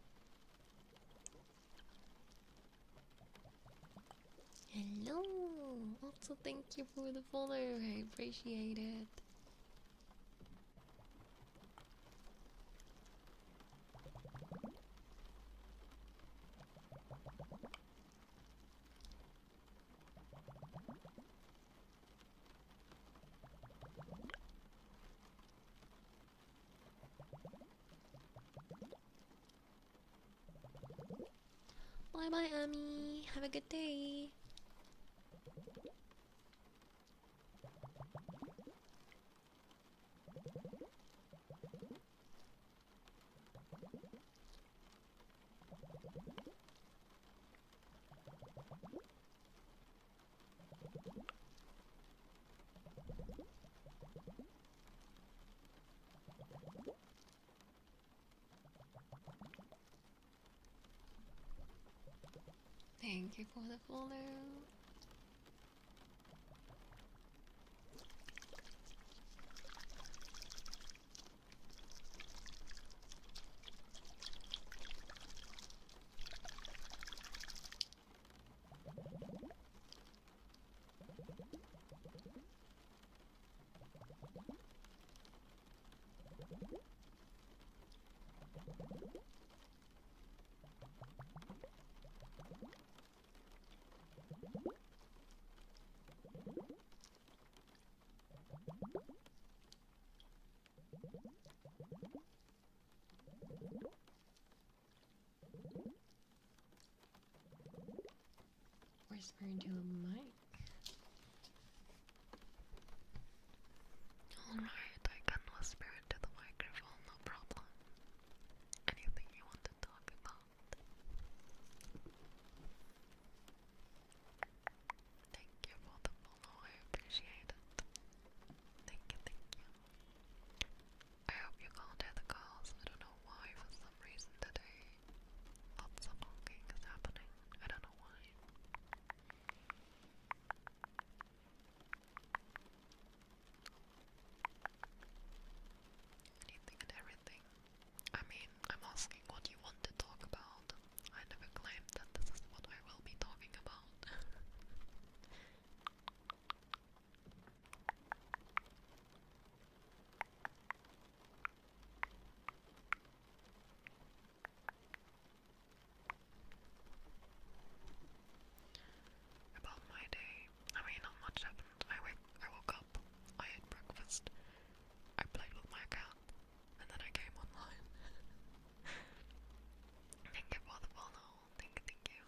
B: Hello. Also, thank you for the follow. I appreciate it. Bye bye, Ami. Have a good day. Thank you for the follow. whisper into the mic.
A: Alright, I can whisper into the microphone, no problem. Anything you want to talk about. Thank you for the follow, I appreciate it. Thank you, thank you. I hope you can't hear the calls. I don't know why, for some reason today. Lots of honking is happening. I don't know why. Anything and everything. I mean, I'm asking what you want to talk about. I never claimed that this is what I will be talking about. About my day. I mean, not much happened. I woke up, I ate breakfast, I played with my cat, and then I came online. Thank you for the follow. Thank you.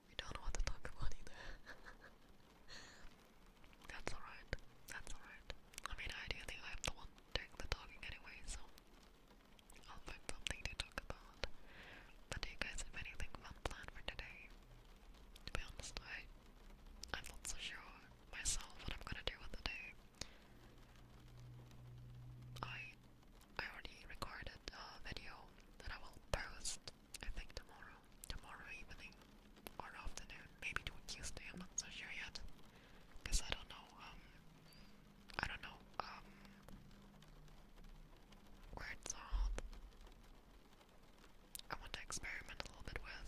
A: We don't know what to talk about either. That's alright. That's alright. I mean, ideally, I'm the one doing the talking anyway, so I'll find something to talk about. But do you guys have anything fun planned for today? To be honest, I'm not so sure myself what I'm gonna do with the day. I already recorded a video that I will post, I think tomorrow evening or afternoon, maybe to a Tuesday, I'm not so sure yet. Because I don't know, words are hot. I want to experiment a little bit with,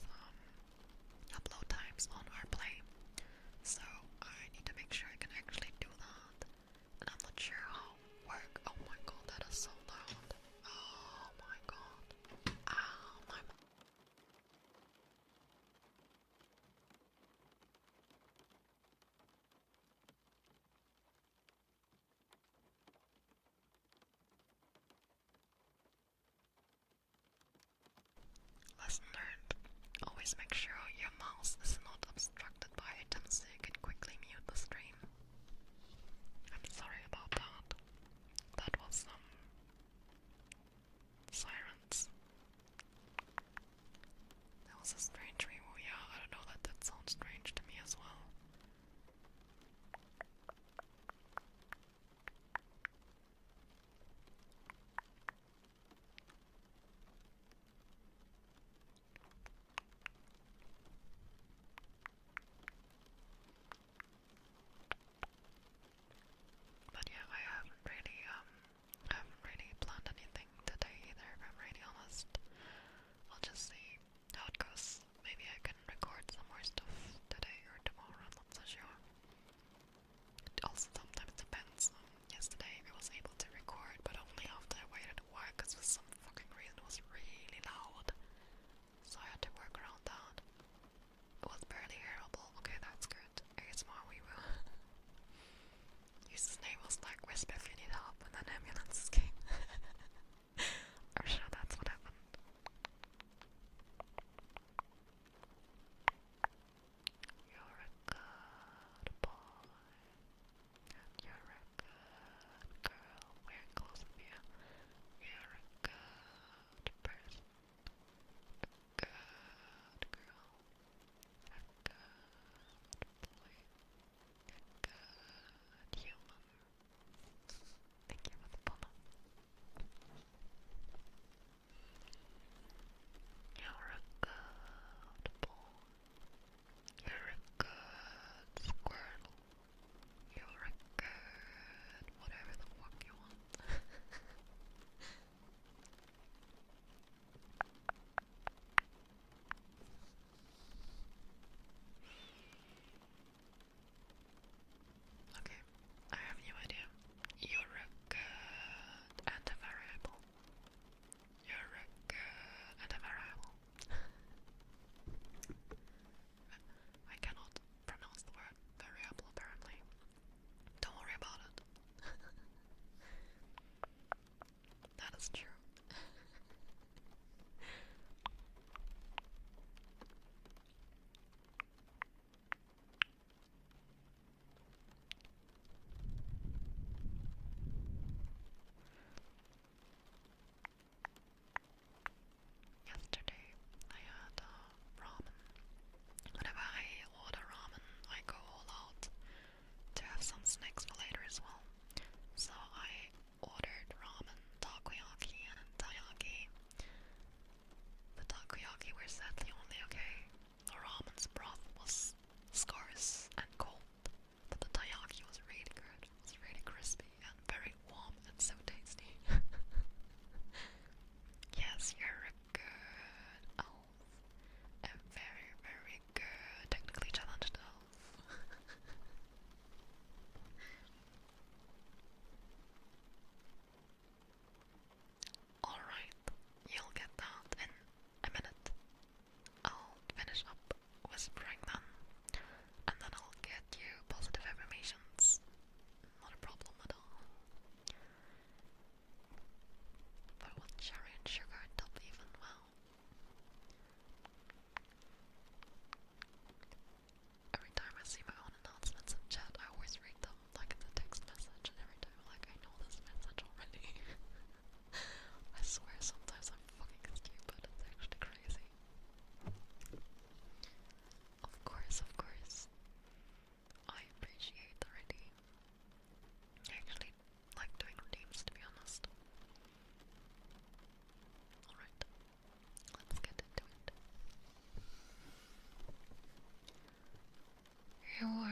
A: upload times on our play. So I need to make sure I can actually do that. And I'm not sure how work. Oh my god, that is so loud. Oh my god. Ow, my. Lesson learned. Always make sure your mouse is not obstructed by items so you can quickly mute the stream. I'm sorry about that. That was some sirens. That was a strange remo, yeah, I don't know, that sounds strange to me as well.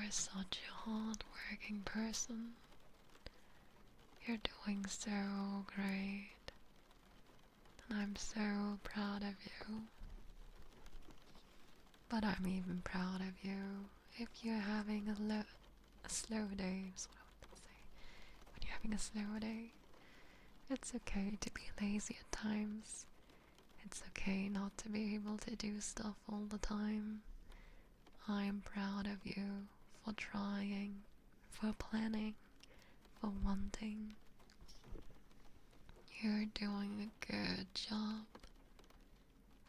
B: such a hard-working person. You're doing so great. And I'm so proud of you. But I'm even proud of you if you're having a slow day, is what I would say. When you're having a slow day, it's okay to be lazy at times. It's okay not to be able to do stuff all the time. I'm proud of you for trying, for planning, for wanting. You're doing a good job.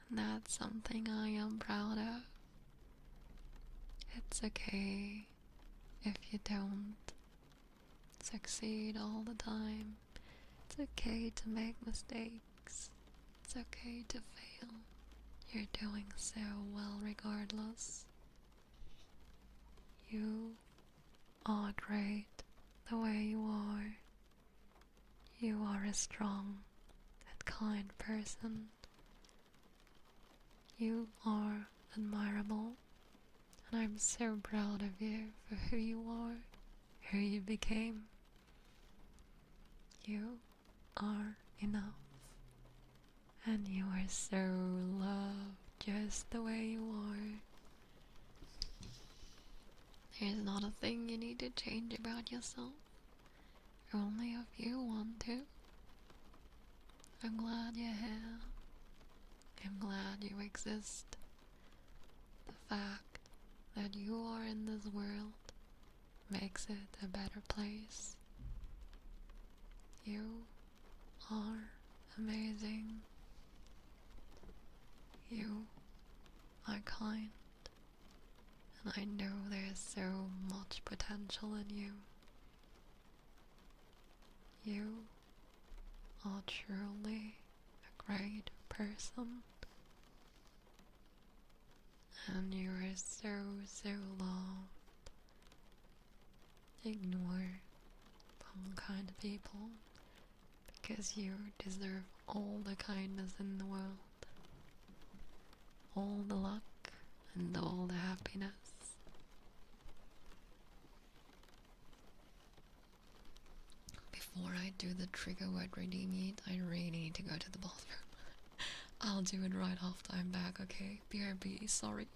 B: And that's something I am proud of. It's okay if you don't succeed all the time. It's okay to make mistakes. It's okay to fail. You're doing so well regardless. You are great the way you are. You are a strong and kind person. You are admirable, and I'm so proud of you for who you are, who you became. You are enough, and you are so loved just the way you are. There's not a thing you need to change about yourself, only if you want to. I'm glad you're here. I'm glad you exist. The fact that you are in this world makes it a better place. You are amazing. You are kind. And I know there's so much potential in you. You are truly a great person. And you are so loved. Ignore some kind of people, because you deserve all the kindness in the world, all the luck and all the happiness. Before I do the trigger word redeem it, I really need to go to the bathroom. I'll do it right after I'm back, okay? BRB, sorry.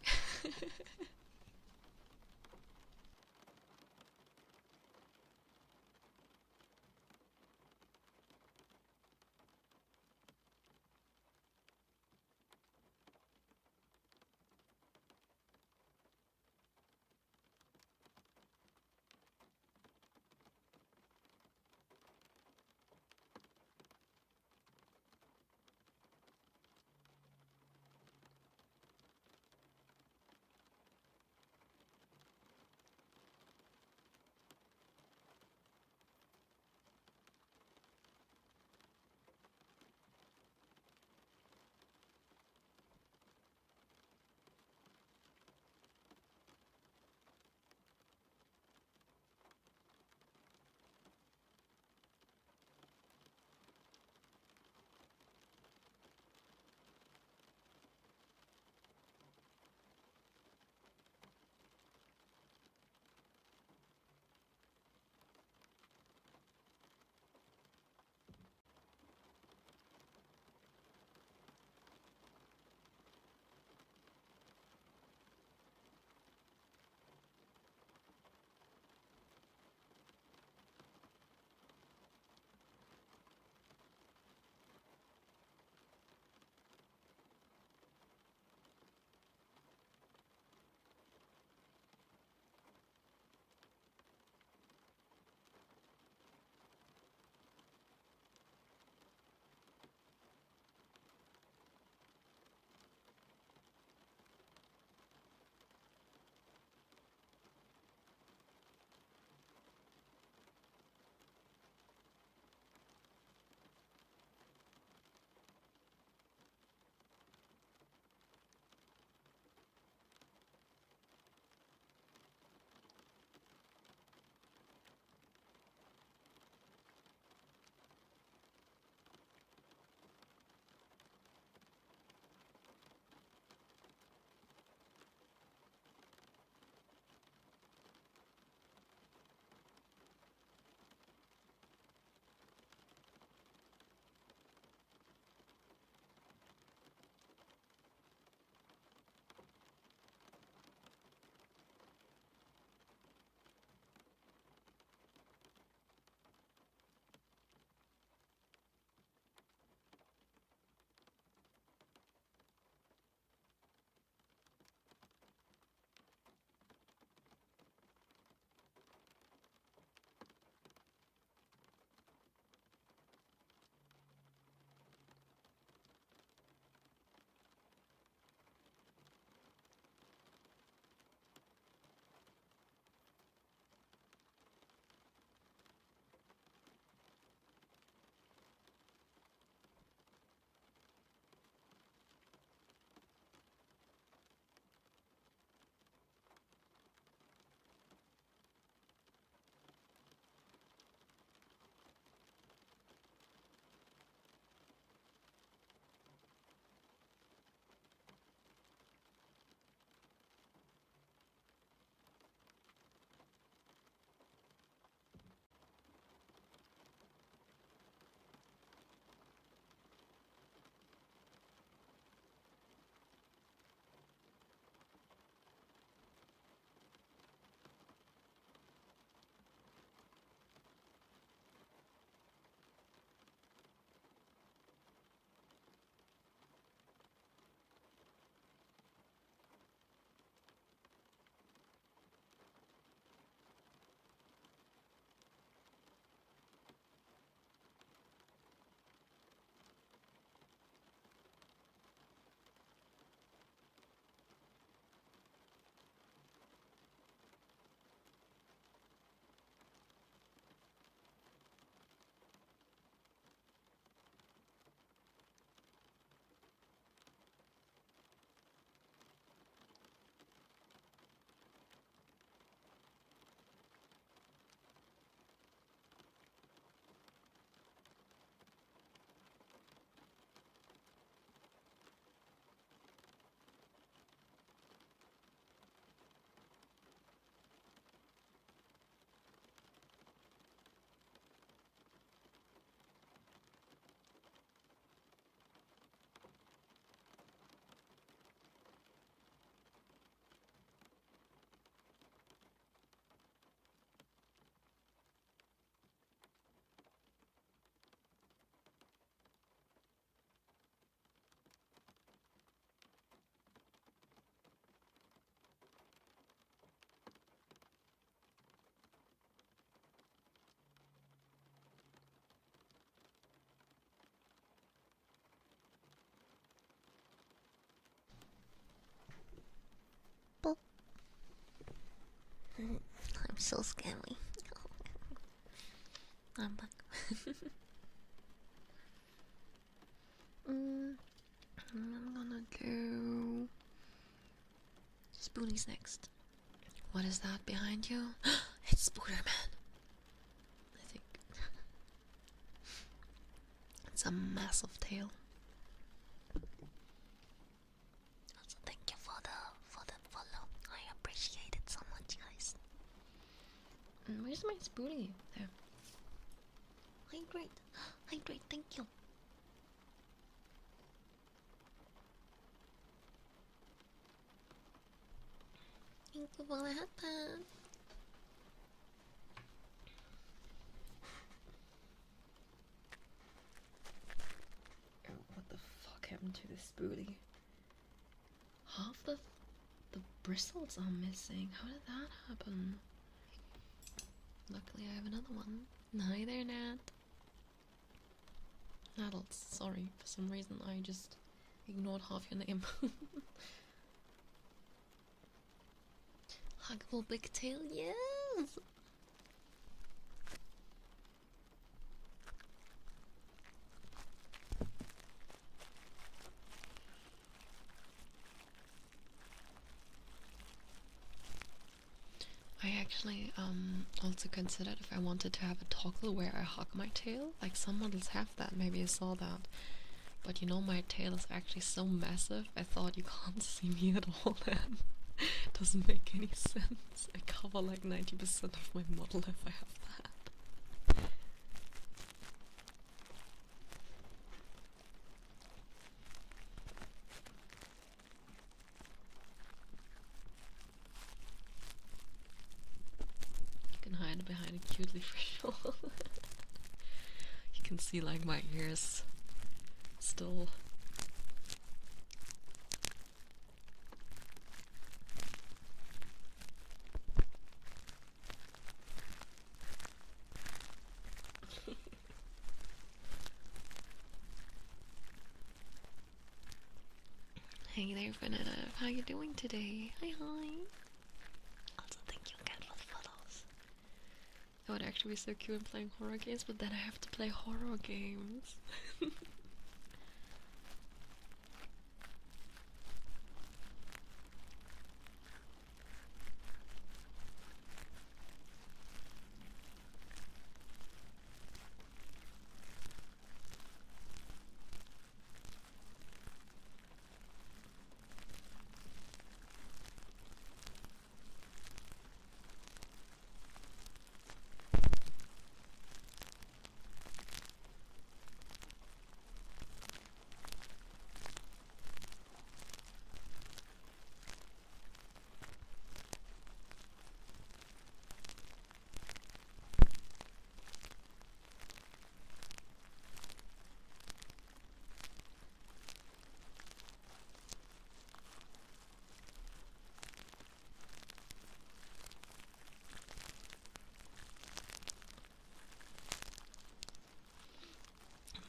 B: so scary. I'm back. I'm gonna do Spoonie's next. What is that behind you? It's Spooderman. I think it's a massive tail. Also, thank you for the follow. I appreciate it so much, guys. Where's my Spoonie? There. Hydrate, thank you. Thank you for the headband. Oh, what the fuck happened to this booty? Half the bristles are missing. How did that happen? Luckily I have another one. Hi there, Nat. Adults, sorry. For some reason I just ignored half your name. Huggable big tail, yes! I actually also considered if I wanted to have a toggle where I hug my tail. Like some models have that, maybe you saw that. But you know, my tail is actually so massive, I thought you can't see me at all then. Doesn't make any sense. I cover like 90% of my model if I have that. You can hide behind it cutely for sure. You can see like my ears still. Hey there, Vanetta. How you doing today? Hi. Also, thank you again for the photos. That would actually be so cute playing horror games, but then I have to play horror games.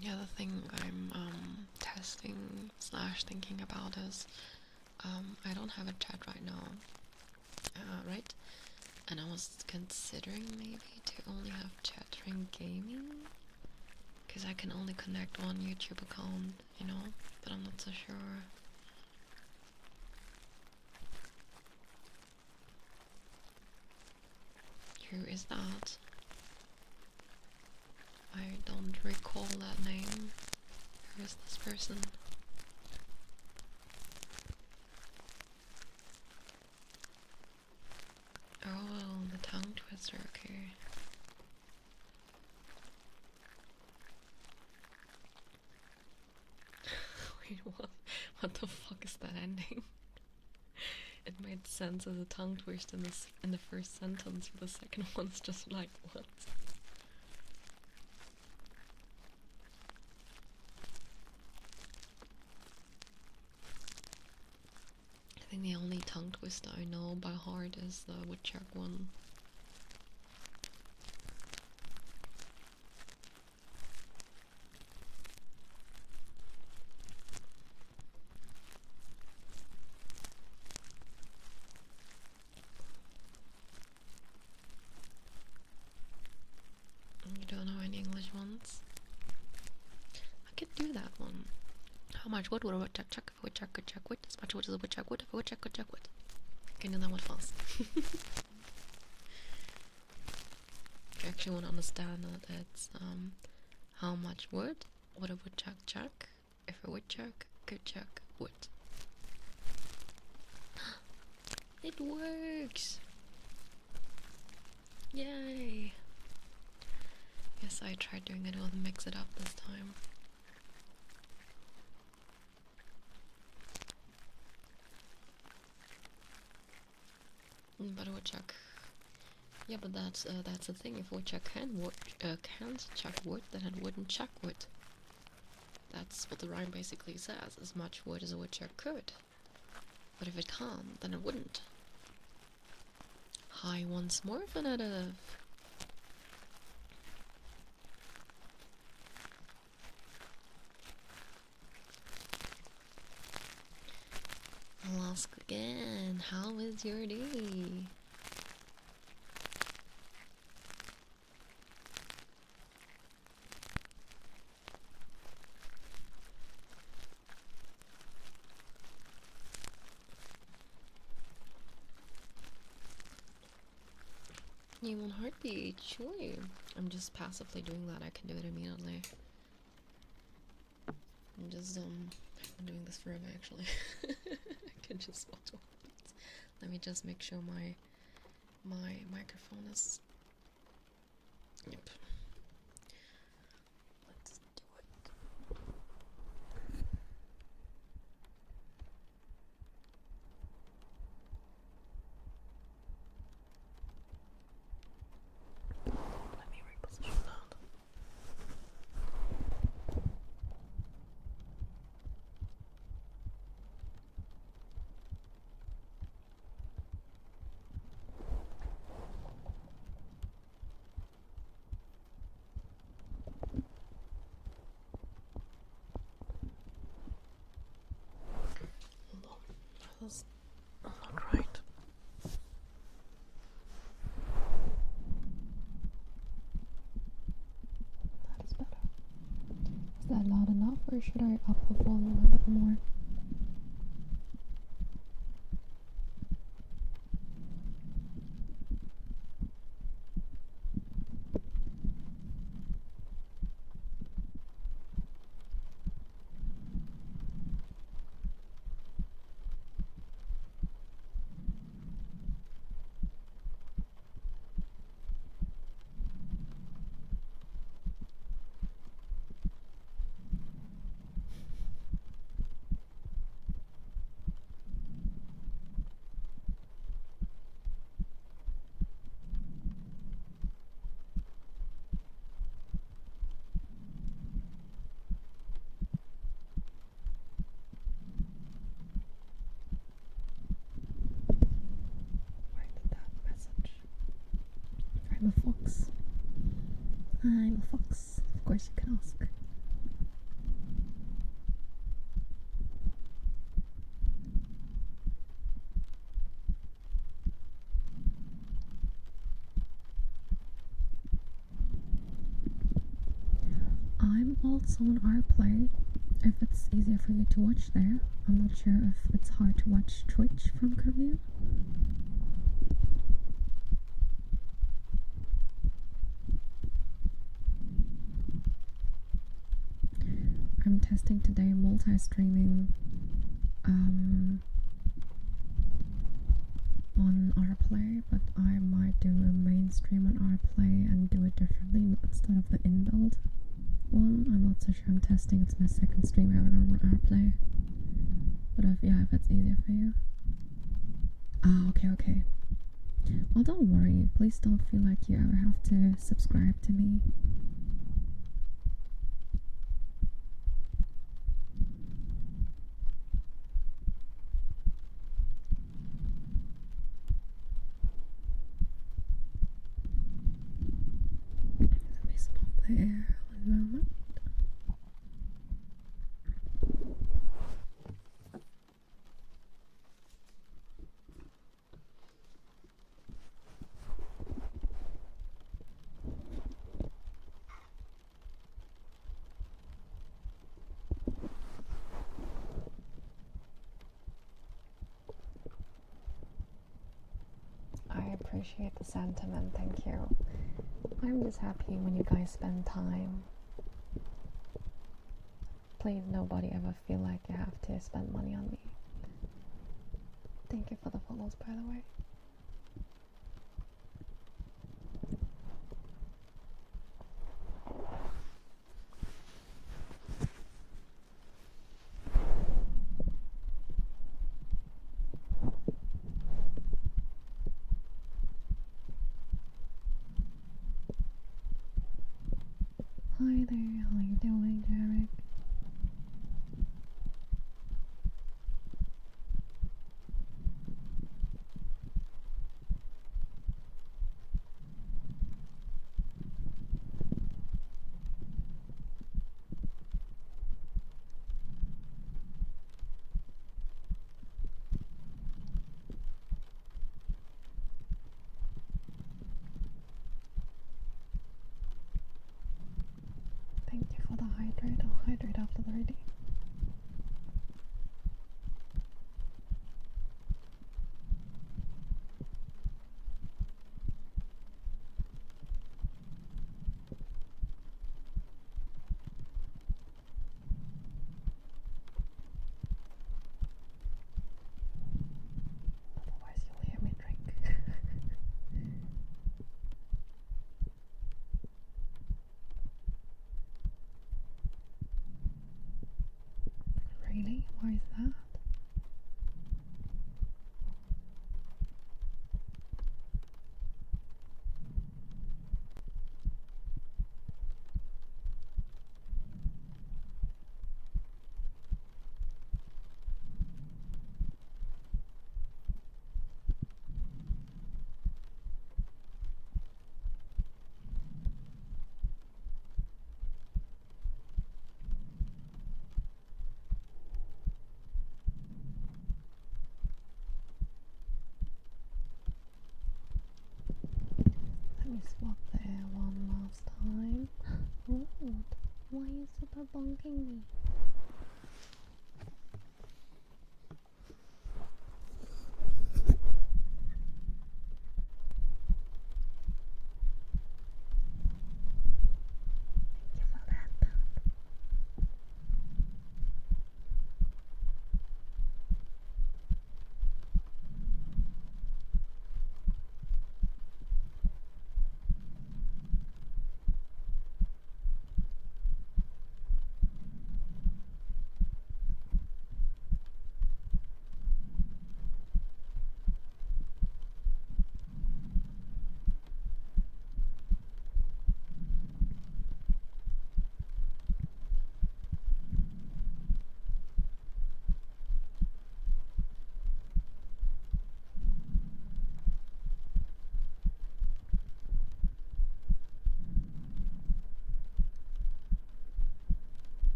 B: The other thing I'm testing / thinking about is I don't have a chat right now, right? And I was considering maybe to only have chat during gaming, because I can only connect one YouTube account, you know, but I'm not so sure. Who is that? I don't recall that name. Who is this person? Oh, the tongue twister, okay. Wait, what the fuck is that ending? It made sense as a tongue twist in the first sentence, but the second one's just like, what? I think the only tongue twister I know by heart is the woodchuck one. could do that one. How much wood would a woodchuck chuck if a woodchuck could chuck wood? As much wood as a woodchuck would if a woodchuck could chuck wood. I can do that one fast. If you actually want to understand it, it's how much wood would a woodchuck chuck if a woodchuck could chuck wood. It works! Yay! Yes, I tried doing it with mix it up this time. But a woodchuck. Yeah, but that's the thing. If a woodchuck can't chuck wood, then it wouldn't chuck wood. That's what the rhyme basically says. As much wood as a woodchuck could. But if it can't, then it wouldn't. Hi once more, Fanative. I'll ask again. How is your day? You want heartbeat? Sure. I'm just passively doing that. I can do it immediately. I'm just I've been doing this forever actually. I can just watch heartbeats. Let me just make sure my microphone is. Yep. Let's do it. Let me reposition that. That's not right. That is better. Is that loud enough, or should I up the volume a bit more? I'm a fox. I'm a fox. Of course you can ask. I'm also on RPlay, if it's easier for you to watch there. I'm not sure if it's hard to watch Twitch from Korea. I'm testing today multi-streaming on RPlay, but I might do a main stream on RPlay and do it differently instead of the inbuilt one. I'm not so sure. I'm testing. It's my second stream ever on RPlay. But if it's easier for you. Ah, okay. Well, don't worry. Please don't feel like you ever have to subscribe to me. Let me spot the air a moment. appreciate the sentiment, thank you. I'm just happy when you guys spend time. Please, nobody ever feel like you have to spend money on me. Thank you for the follows, by the way. Hi there, how you doing, Jarek? Thank you for the hydrate. I'll hydrate after the reading. Otherwise you'll hear me drink. Really? Why is that? Let me swap the air one last time. Rude. Why are you super bonking me? Thank you for that.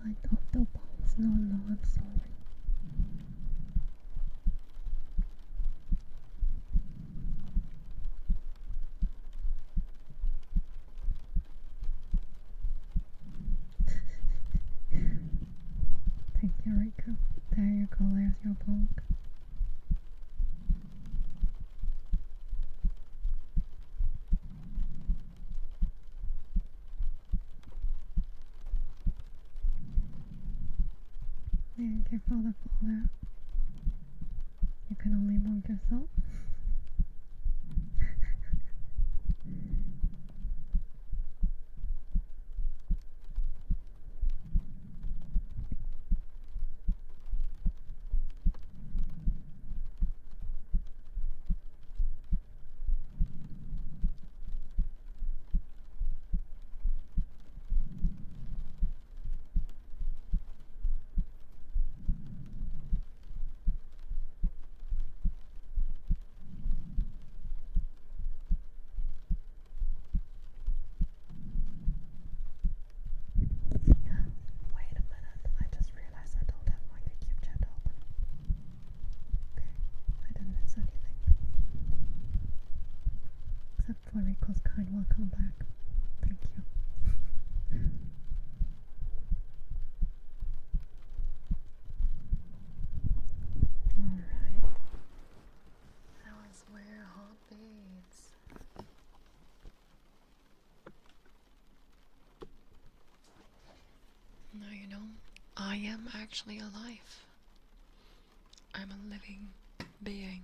B: I thought the balls. No, I'm sorry. Thank you, Riku. There you go, there's your bonk. Thank you for the follow. You can only bonk yourself. You know, I am actually alive. I'm a living being,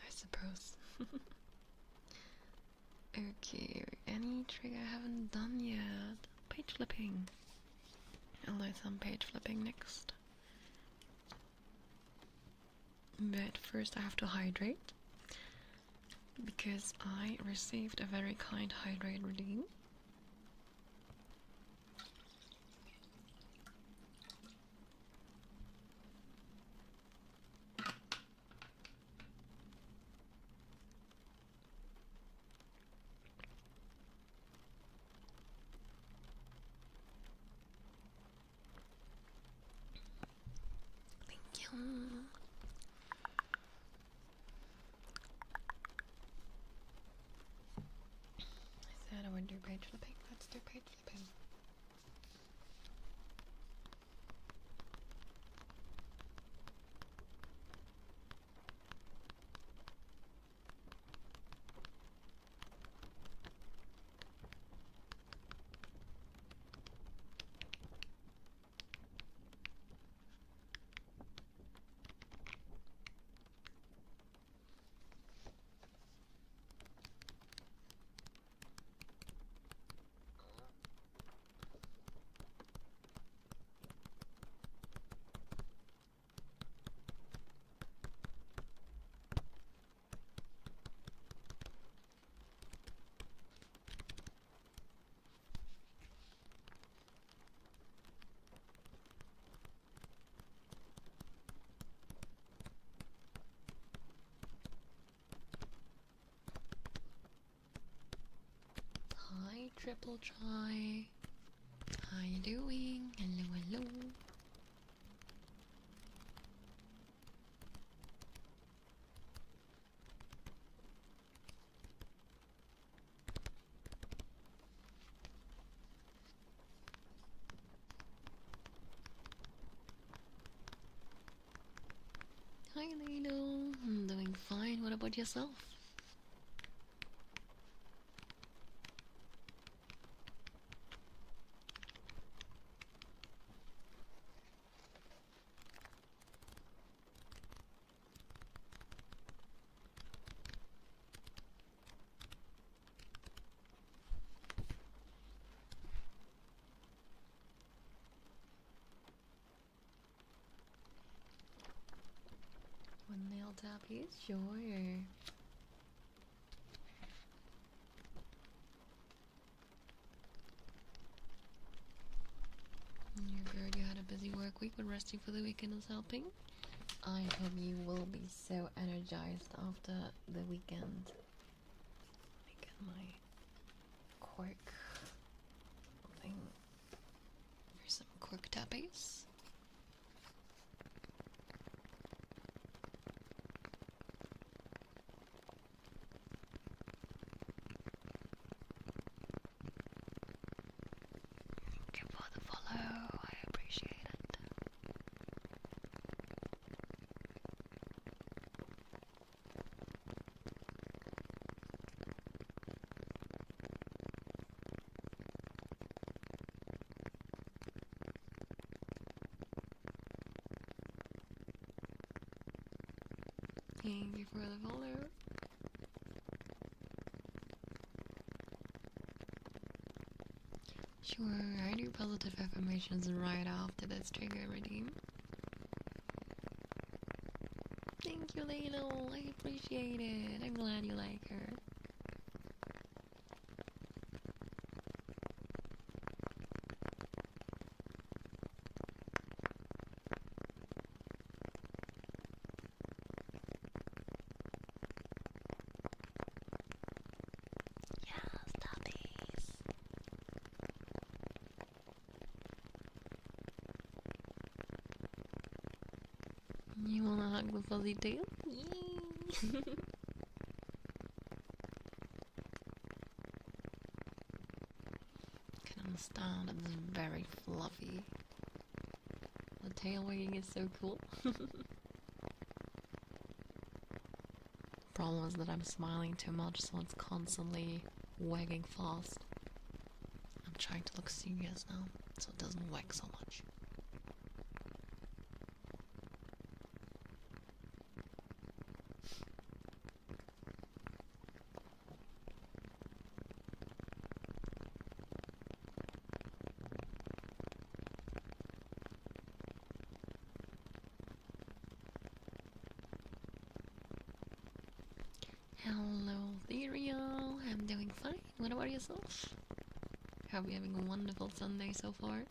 B: I suppose. Okay, any trick I haven't done yet? Page flipping. I'll do some page flipping next. But first I have to hydrate, because I received a very kind hydrate redeem. Thank you. I said I would do page flipping. Let's do page flipping. Hi, triple try. How you doing? Hello, hello. Hi, Lino. I'm doing fine. What about yourself? One nail tappies? Sure. You're good. You had a busy work week, but resting for the weekend is helping. I hope you will be so energized after the weekend. Let me get my cork thing. Here's some cork tappies. Thank you for the follow. I appreciate it. Thank you for the follow. Sure, I do positive affirmations right after this trigger redeem. Thank you, Laylo. I appreciate it. I'm glad you like her. Yes, tappies. You wanna hug the fuzzy tail? Yay! Can understand it's very fluffy. The tail wagging is so cool. Problem is that I'm smiling too much, so it's constantly wagging fast. I'm trying to look serious now, so it doesn't whack so much. Hello, Ethereal. I'm doing fine. What about yourself? Hope you're having a wonderful Sunday so far.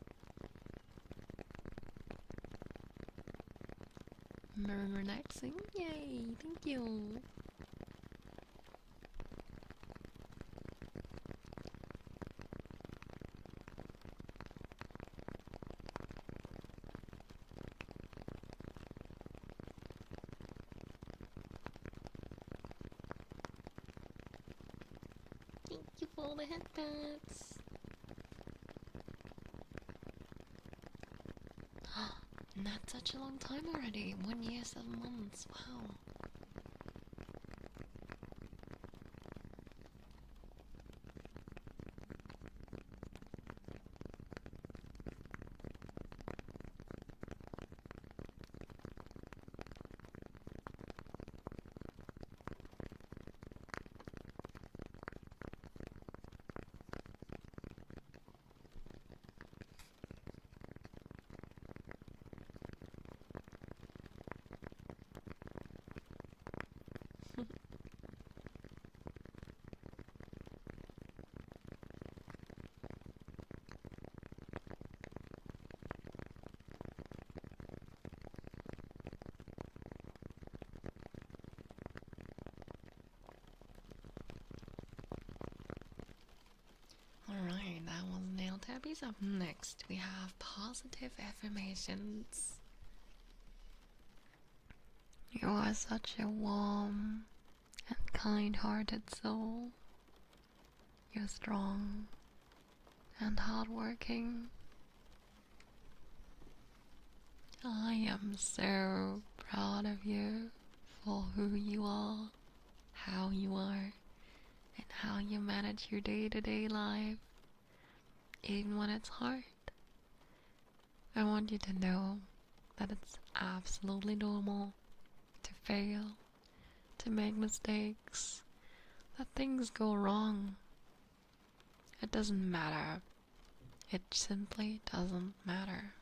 B: Relaxing? Yay! Thank you! Thank you for all the headbats! Not such a long time already. 1 year, 7 months. Wow. Alright, that was nail tappies. Up next, we have positive affirmations. You are such a warm and kind-hearted soul. You're strong and hardworking. I am so proud of you for who you are, how you are, and how you manage your day-to-day life, even when it's hard. I want you to know that it's absolutely normal to fail, to make mistakes, that things go wrong. It doesn't matter. It simply doesn't matter.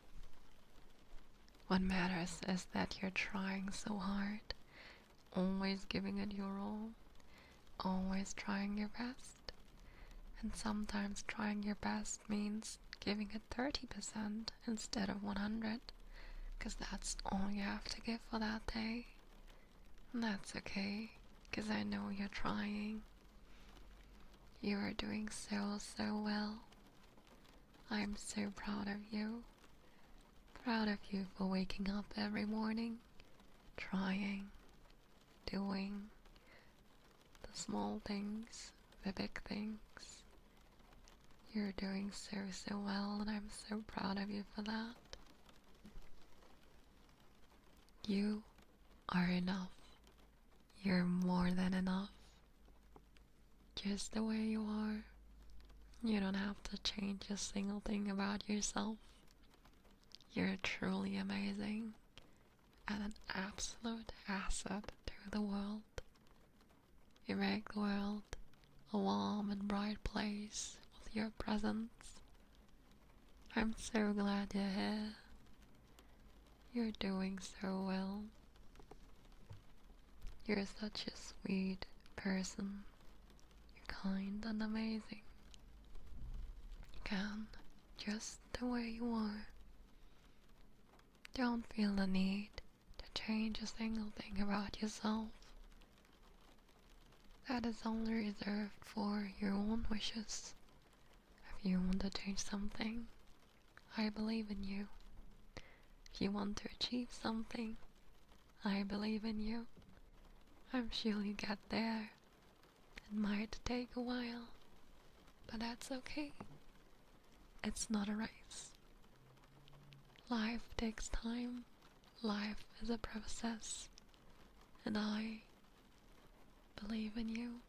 B: What matters is that you're trying so hard, always giving it your all, always trying your best. And sometimes trying your best means giving it 30% instead of 100, because that's all you have to give for that day. And that's okay, because I know you're trying. You are doing so well. I'm so proud of you. Proud of you for waking up every morning, trying, doing the small things, the big things. You're doing so well, and I'm so proud of you for that. You are enough. You're more than enough. Just the way you are. You don't have to change a single thing about yourself. You're truly amazing and an absolute asset to the world. You make the world a warm and bright place with your presence. I'm so glad you're here. You're doing so well. You're such a sweet person. You're kind and amazing. You can, just the way you are. Don't feel the need to change a single thing about yourself. That is only reserved for your own wishes. If you want to change something, I believe in you. If you want to achieve something, I believe in you. I'm sure you get there. It might take a while, but that's okay. It's not a race. Life takes time. Life is a process. And I believe in you,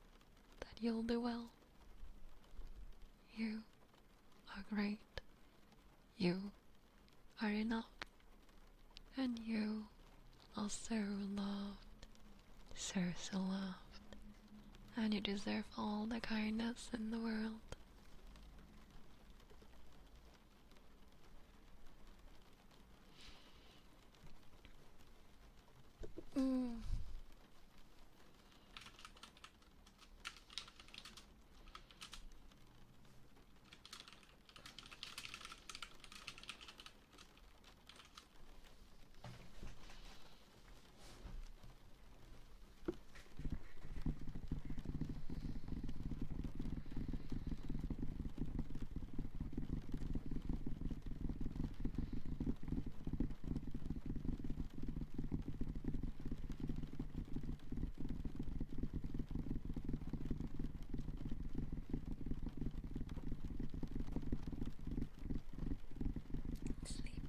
B: that you'll do well. You great. You are enough. And you are so loved. So loved. And you deserve all the kindness in the world. Mm.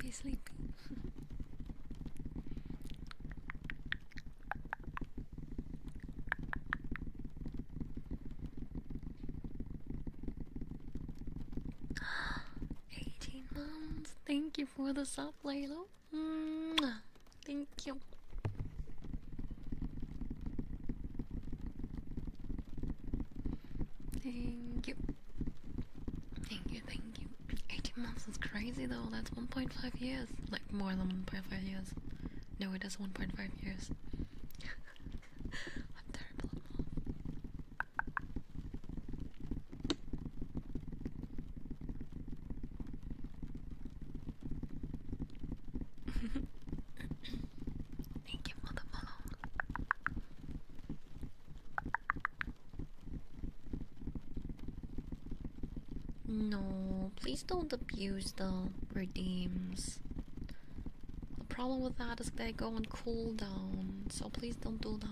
B: Sleepy. 18 months. Thank you for the sub, Laylo. Thank you. Thank you. Thank you. 18 months is crazy though. That's 1.5 years. Like more than 1.5 years. No, it is 1.5 years. I'm terrible at math. Thank you for the follow. No, please don't abuse the redeems. The problem with that is they go on cooldown, so please don't do that.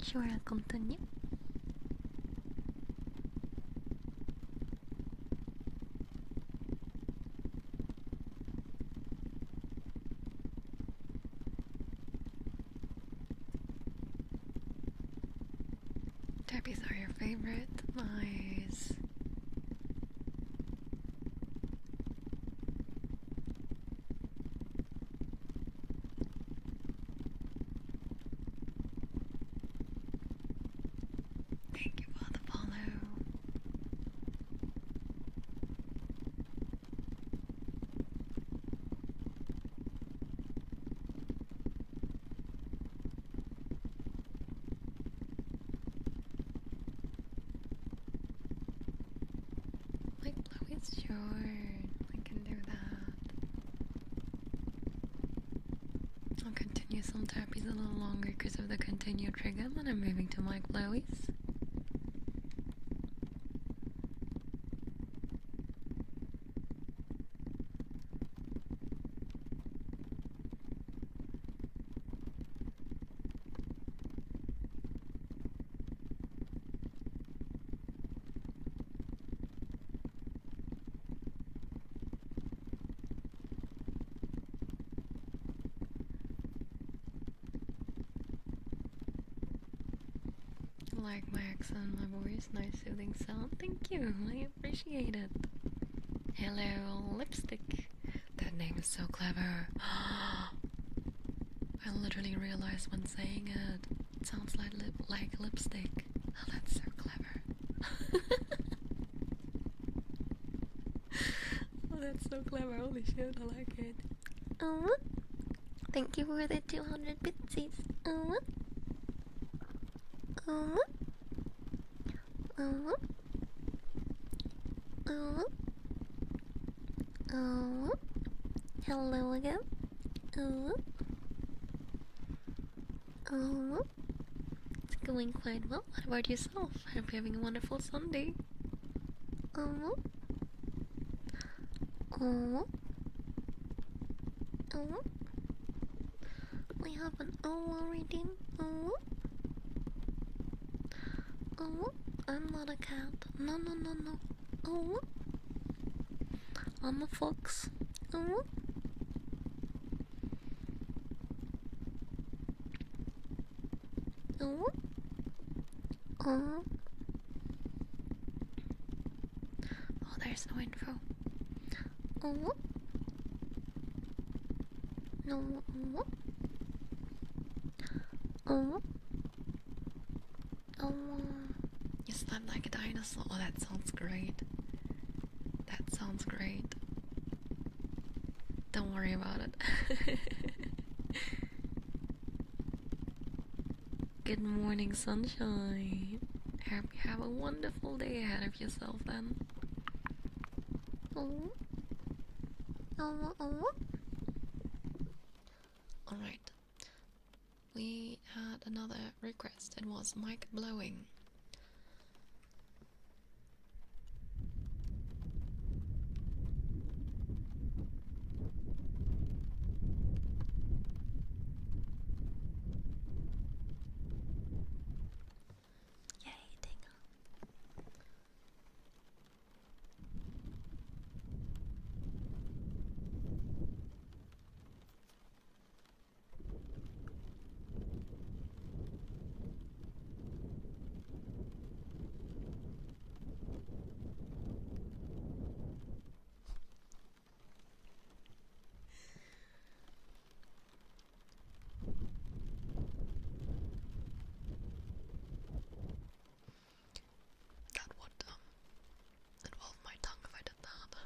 B: Sure, I'll continue. Tappies are your favorite? Nice. Thank you for the follow. Like Chloe's sure. I can do that. I'll continue some tappies a little longer because of the continued trigger, then I'm moving to Mike Blowies. Like my accent, my voice, nice soothing sound. Thank you, I appreciate it. Hello, lipstick. That name is so clever. I literally realized when saying it, it sounds like lipstick. Oh, that's so clever. Oh, that's so clever. Holy shit, I like it. Oh, thank you for the 200 bitsies. Oh. Oh. Oh. Oh. Oh. Hello again. Oh. Oh. It's going quite well. What about yourself? I hope you're having a wonderful Sunday. Oh. Oh. Oh. We have an owl reading. Oh, oh, I'm not a cat. No, no, no, no. Oh, I'm a fox. Oh. Oh. Oh. Oh, there's no info. Oh. No. Oh. Oh. Oh. You slept like a dinosaur. Oh, that sounds great. That sounds great. Don't worry about it. Good morning, sunshine. Hope you have a wonderful day ahead of yourself then. Oh. Oh, oh. Alright. We had another request. It was mic blowing. Yay, Dingo. That would involve my tongue if I did that.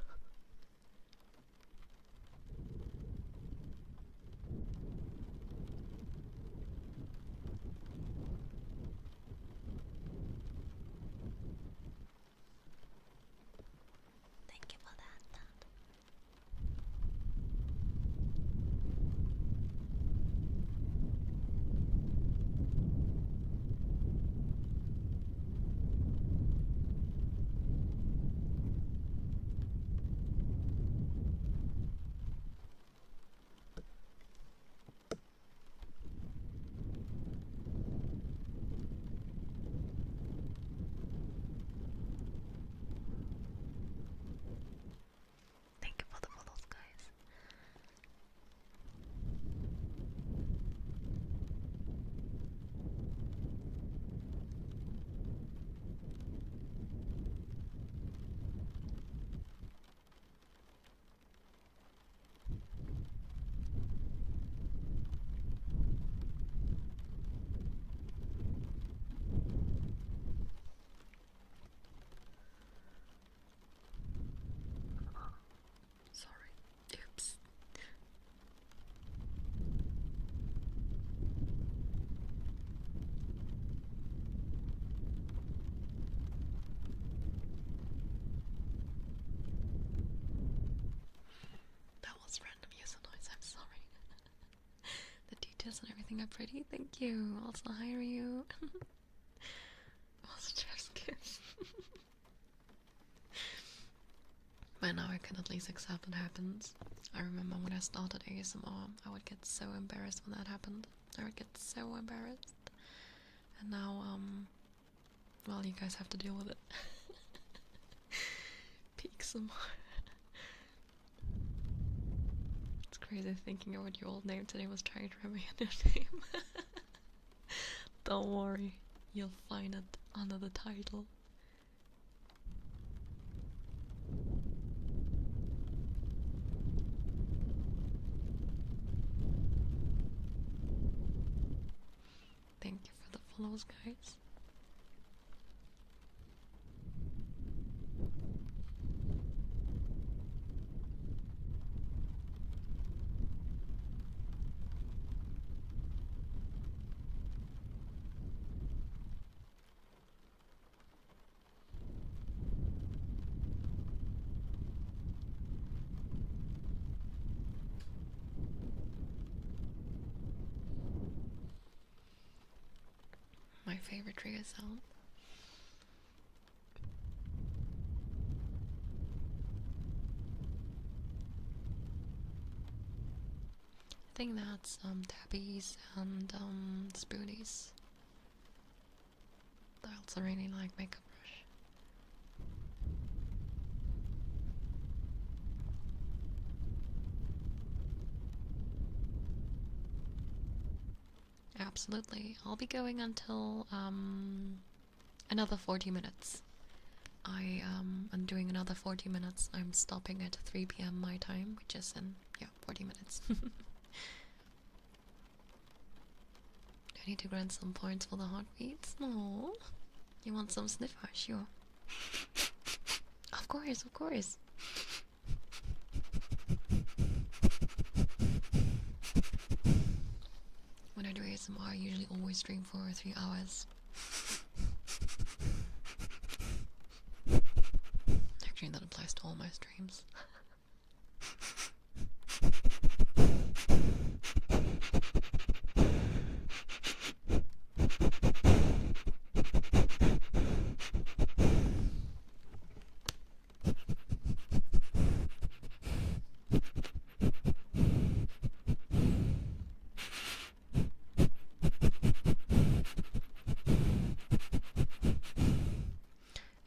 B: Thank you for that. Thank you for the follows, guys. Sorry. Oops. That was random user noise, I'm sorry. The details and everything are pretty, thank you. Also, hi Ryu. Also, chef's kiss. By now I can at least accept it happens. I remember when I started ASMR, I would get so embarrassed when that happened. I would get so embarrassed. And now, well, you guys have to deal with it. Peek some more. It's crazy thinking about your old name today was trying to remember your new name. Don't worry, you'll find it under the title. Thank you for the follows, guys. My favorite trigger sound. think that's tappies and spoonies. I also really like makeup brush. Absolutely. I'll be going until another 40 minutes. I'm doing another 40 minutes. I'm stopping at 3 p.m. my time, which is in 40 minutes. I need to grant some points for the heartbeats. No. You want some sniffer? Sure. Of course, of course. When I do ASMR, I usually always stream for 3 hours. Actually, that applies to all my streams.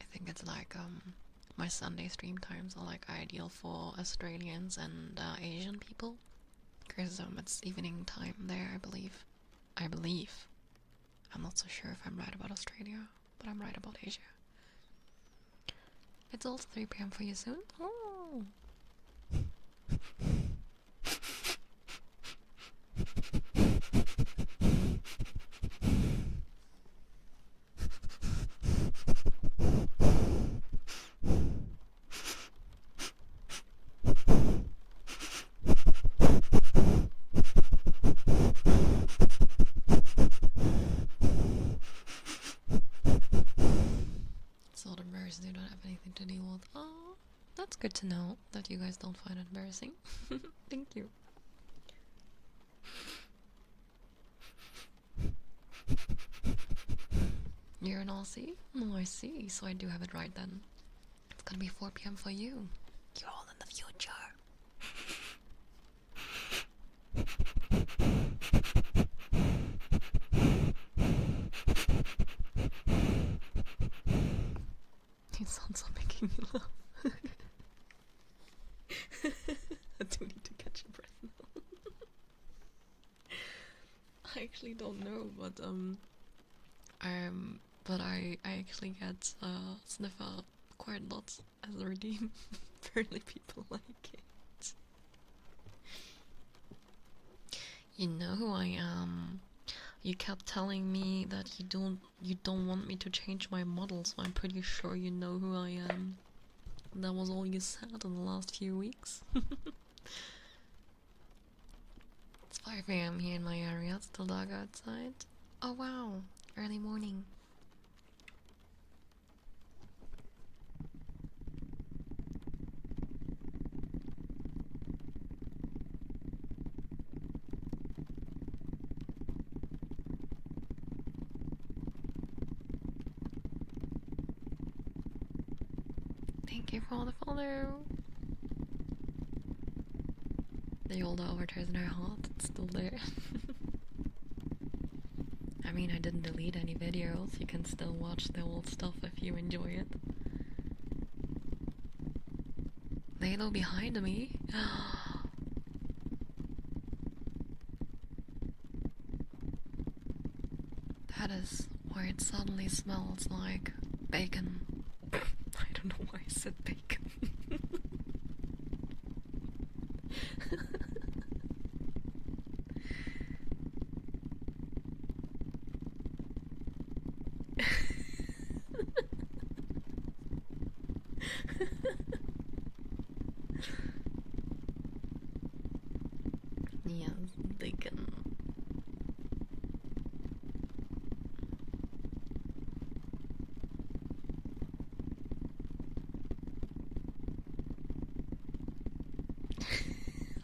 B: I think it's like my Sunday stream times are like ideal for Australians and Asian people, because it's evening time there, I believe. I'm not so sure if I'm right about Australia, but I'm right about Asia. It's also 3 p.m. for you soon? Oh! So the embarrassing, you don't have anything to deal with. Oh, that's good to know that you guys don't find it embarrassing. Thank you. You're an Aussie? Oh, I see. So I do have it right then. It's gonna be 4 p.m. for you. You're all in the future. It sounds like making me laugh. I do need to catch a breath now. I actually don't know, but I actually get sniffer quite a lot as a redeem. Apparently people like it. You know who I am. You kept telling me that you don't want me to change my model, so I'm pretty sure you know who I am. That was all you said in the last few weeks. It's 5 a.m. here in my area. It's still dark outside. Oh wow, early morning. Thank you for the follow. The old avatars in our heart, it's still there. I mean, I didn't delete any videos. You can still watch the old stuff if you enjoy it. Lalo behind me. That is where it suddenly smells like bacon. I don't know why I said bacon. Yes, bacon.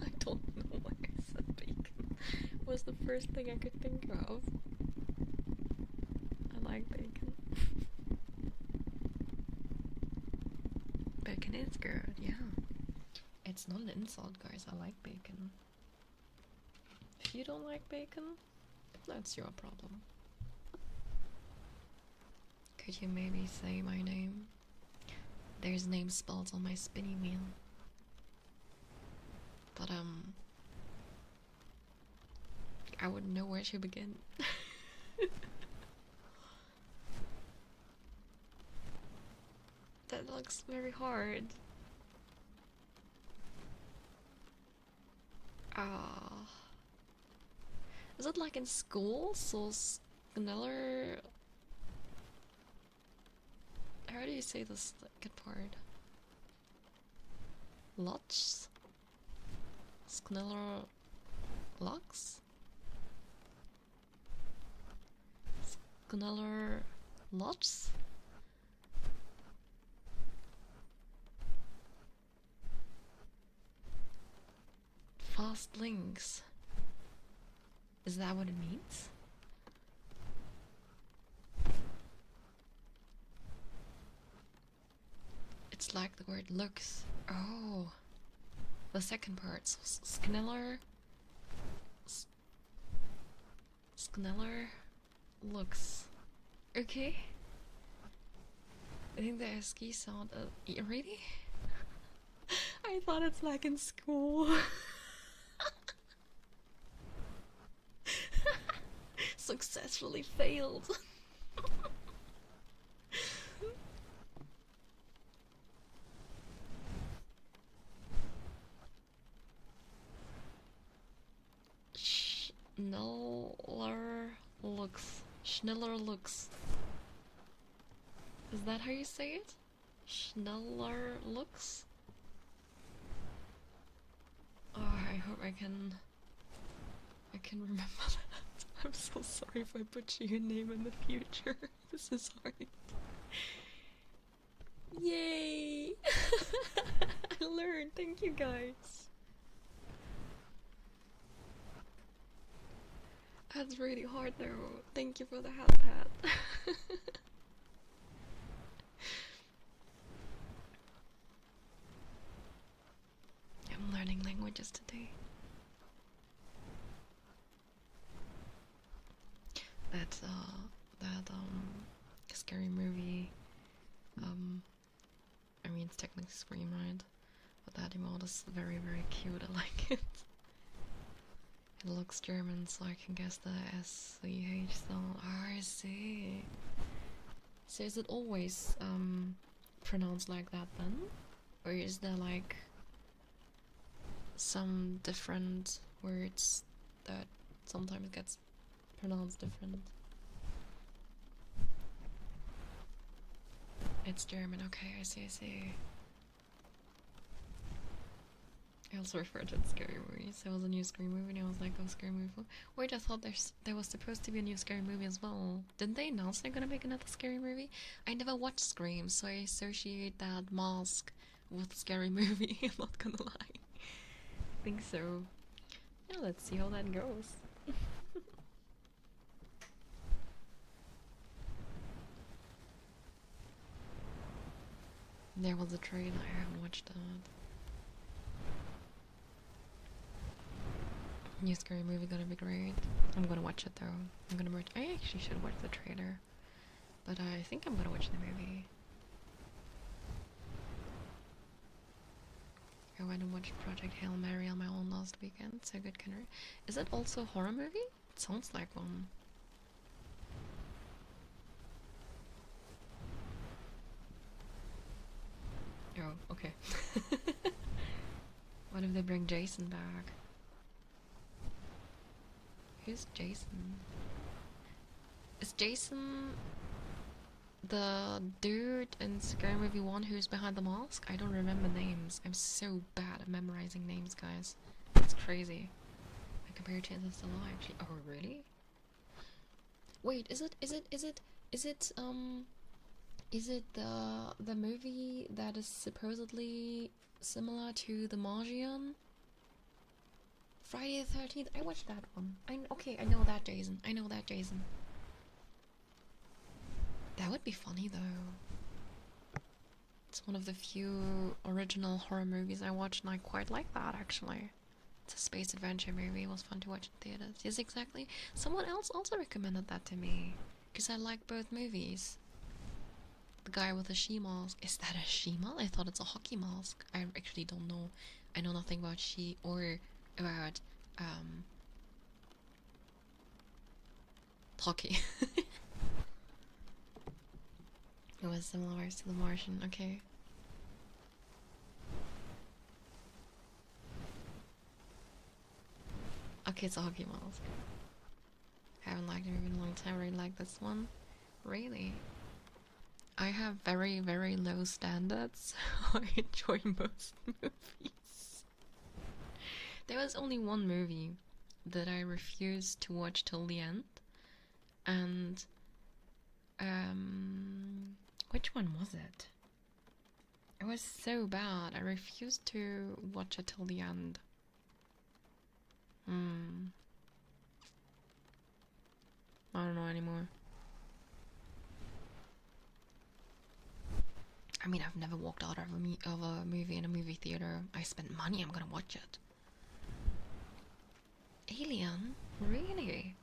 B: I don't know why I said bacon. It was the first thing I could think of. I like bacon. Bacon is good, yeah. It's not an insult, guys. I like bacon. If you don't like bacon, that's your problem. Could you maybe say my name? There's name spelled on my spinny wheel. But I wouldn't know where to begin. That looks very hard. Is it like in school? So Sneller. How do you say this second part? Lutz? Sneller Lux? Sneller Lutz? Fast links. Is that what it means? It's like the word looks. Oh. The second part. So Sneller looks. Okay. I think the ski sound. Really? I thought it's like in school. Successfully failed. Schneller looks. Is that how you say it? Schneller looks? Oh, I hope I can remember that. I'm so sorry if I butcher your name in the future. This is hard. Yay! I learned. Thank you guys. That's really hard though. Thank you for the hat pat. I'm learning languages today. That scary movie. I mean it's technically Scream, right? But that emote is very, very cute. I like it. It looks German, so I can guess the SCH sound. Oh, I see. So is it always pronounced like that then? Or is there like some different words that sometimes gets pronounced different? It's German, okay, I see, I see. I also referred to it as scary movies. There was a new scary movie and I was like, oh, scary movie. Wait, I thought there was supposed to be a new scary movie as well. Didn't they announce they're gonna make another scary movie? I never watched Scream, so I associate that mask with scary movie. I'm not gonna lie. I think so. Yeah, let's see how that goes. There was a trailer, I haven't watched that. New scary movie gonna be great. I'm gonna watch it though. I actually should watch the trailer. But I think I'm gonna watch the movie. I went and watched Project Hail Mary on my own last weekend. So good, Kenry. Is it also a horror movie? It sounds like one. Oh, okay. What if they bring Jason back? Who's Jason? Is Jason the dude in Scary Movie 1 who's behind the mask? I don't remember names. I'm so bad at memorizing names, guys. It's crazy. I compare to Interstellar actually. Oh, really? Wait, is it the movie that is supposedly similar to The Martian? Friday the 13th? I watched that one. Okay, I know that, Jason. That would be funny, though. It's one of the few original horror movies I watched, and I quite like that, actually. It's a space adventure movie. It was fun to watch in theaters. Yes, exactly. Someone else also recommended that to me because I like both movies. The guy with the she mask. Is that a she mask? I thought it's a hockey mask. I actually don't know. I know nothing about she or about hockey. It was similar to The Martian. Okay. Okay, it's a hockey mask. Haven't liked it in a long time. I really like this one. Really? I have very, very low standards. I enjoy most movies. There was only one movie that I refused to watch till the end. And, which one was it? It was so bad. I refused to watch it till the end. I don't know anymore. I mean, I've never walked out of a movie in a movie theater. I spent money, I'm gonna watch it. Alien? Really?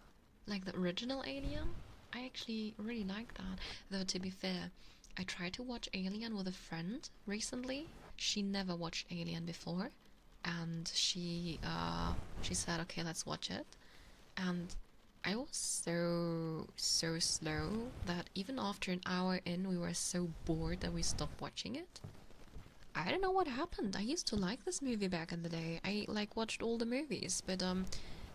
B: Like the original Alien? I actually really like that. Though, to be fair, I tried to watch Alien with a friend recently. She never watched Alien before. And she said, okay, let's watch it. And I was so slow that even after an hour in, we were so bored that we stopped watching it. I don't know what happened. I used to like this movie back in the day. I like watched all the movies, but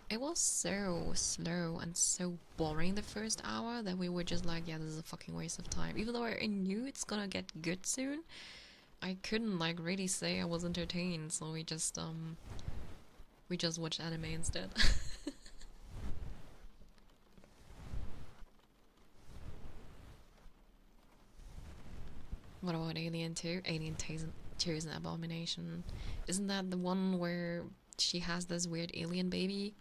B: it was so slow and so boring the first hour that we were just like, yeah, this is a fucking waste of time. Even though I knew it's gonna get good soon, I couldn't like really say I was entertained, so we just watched anime instead. What about Alien 2? Alien 2 is an abomination. Isn't that the one where she has this weird alien baby?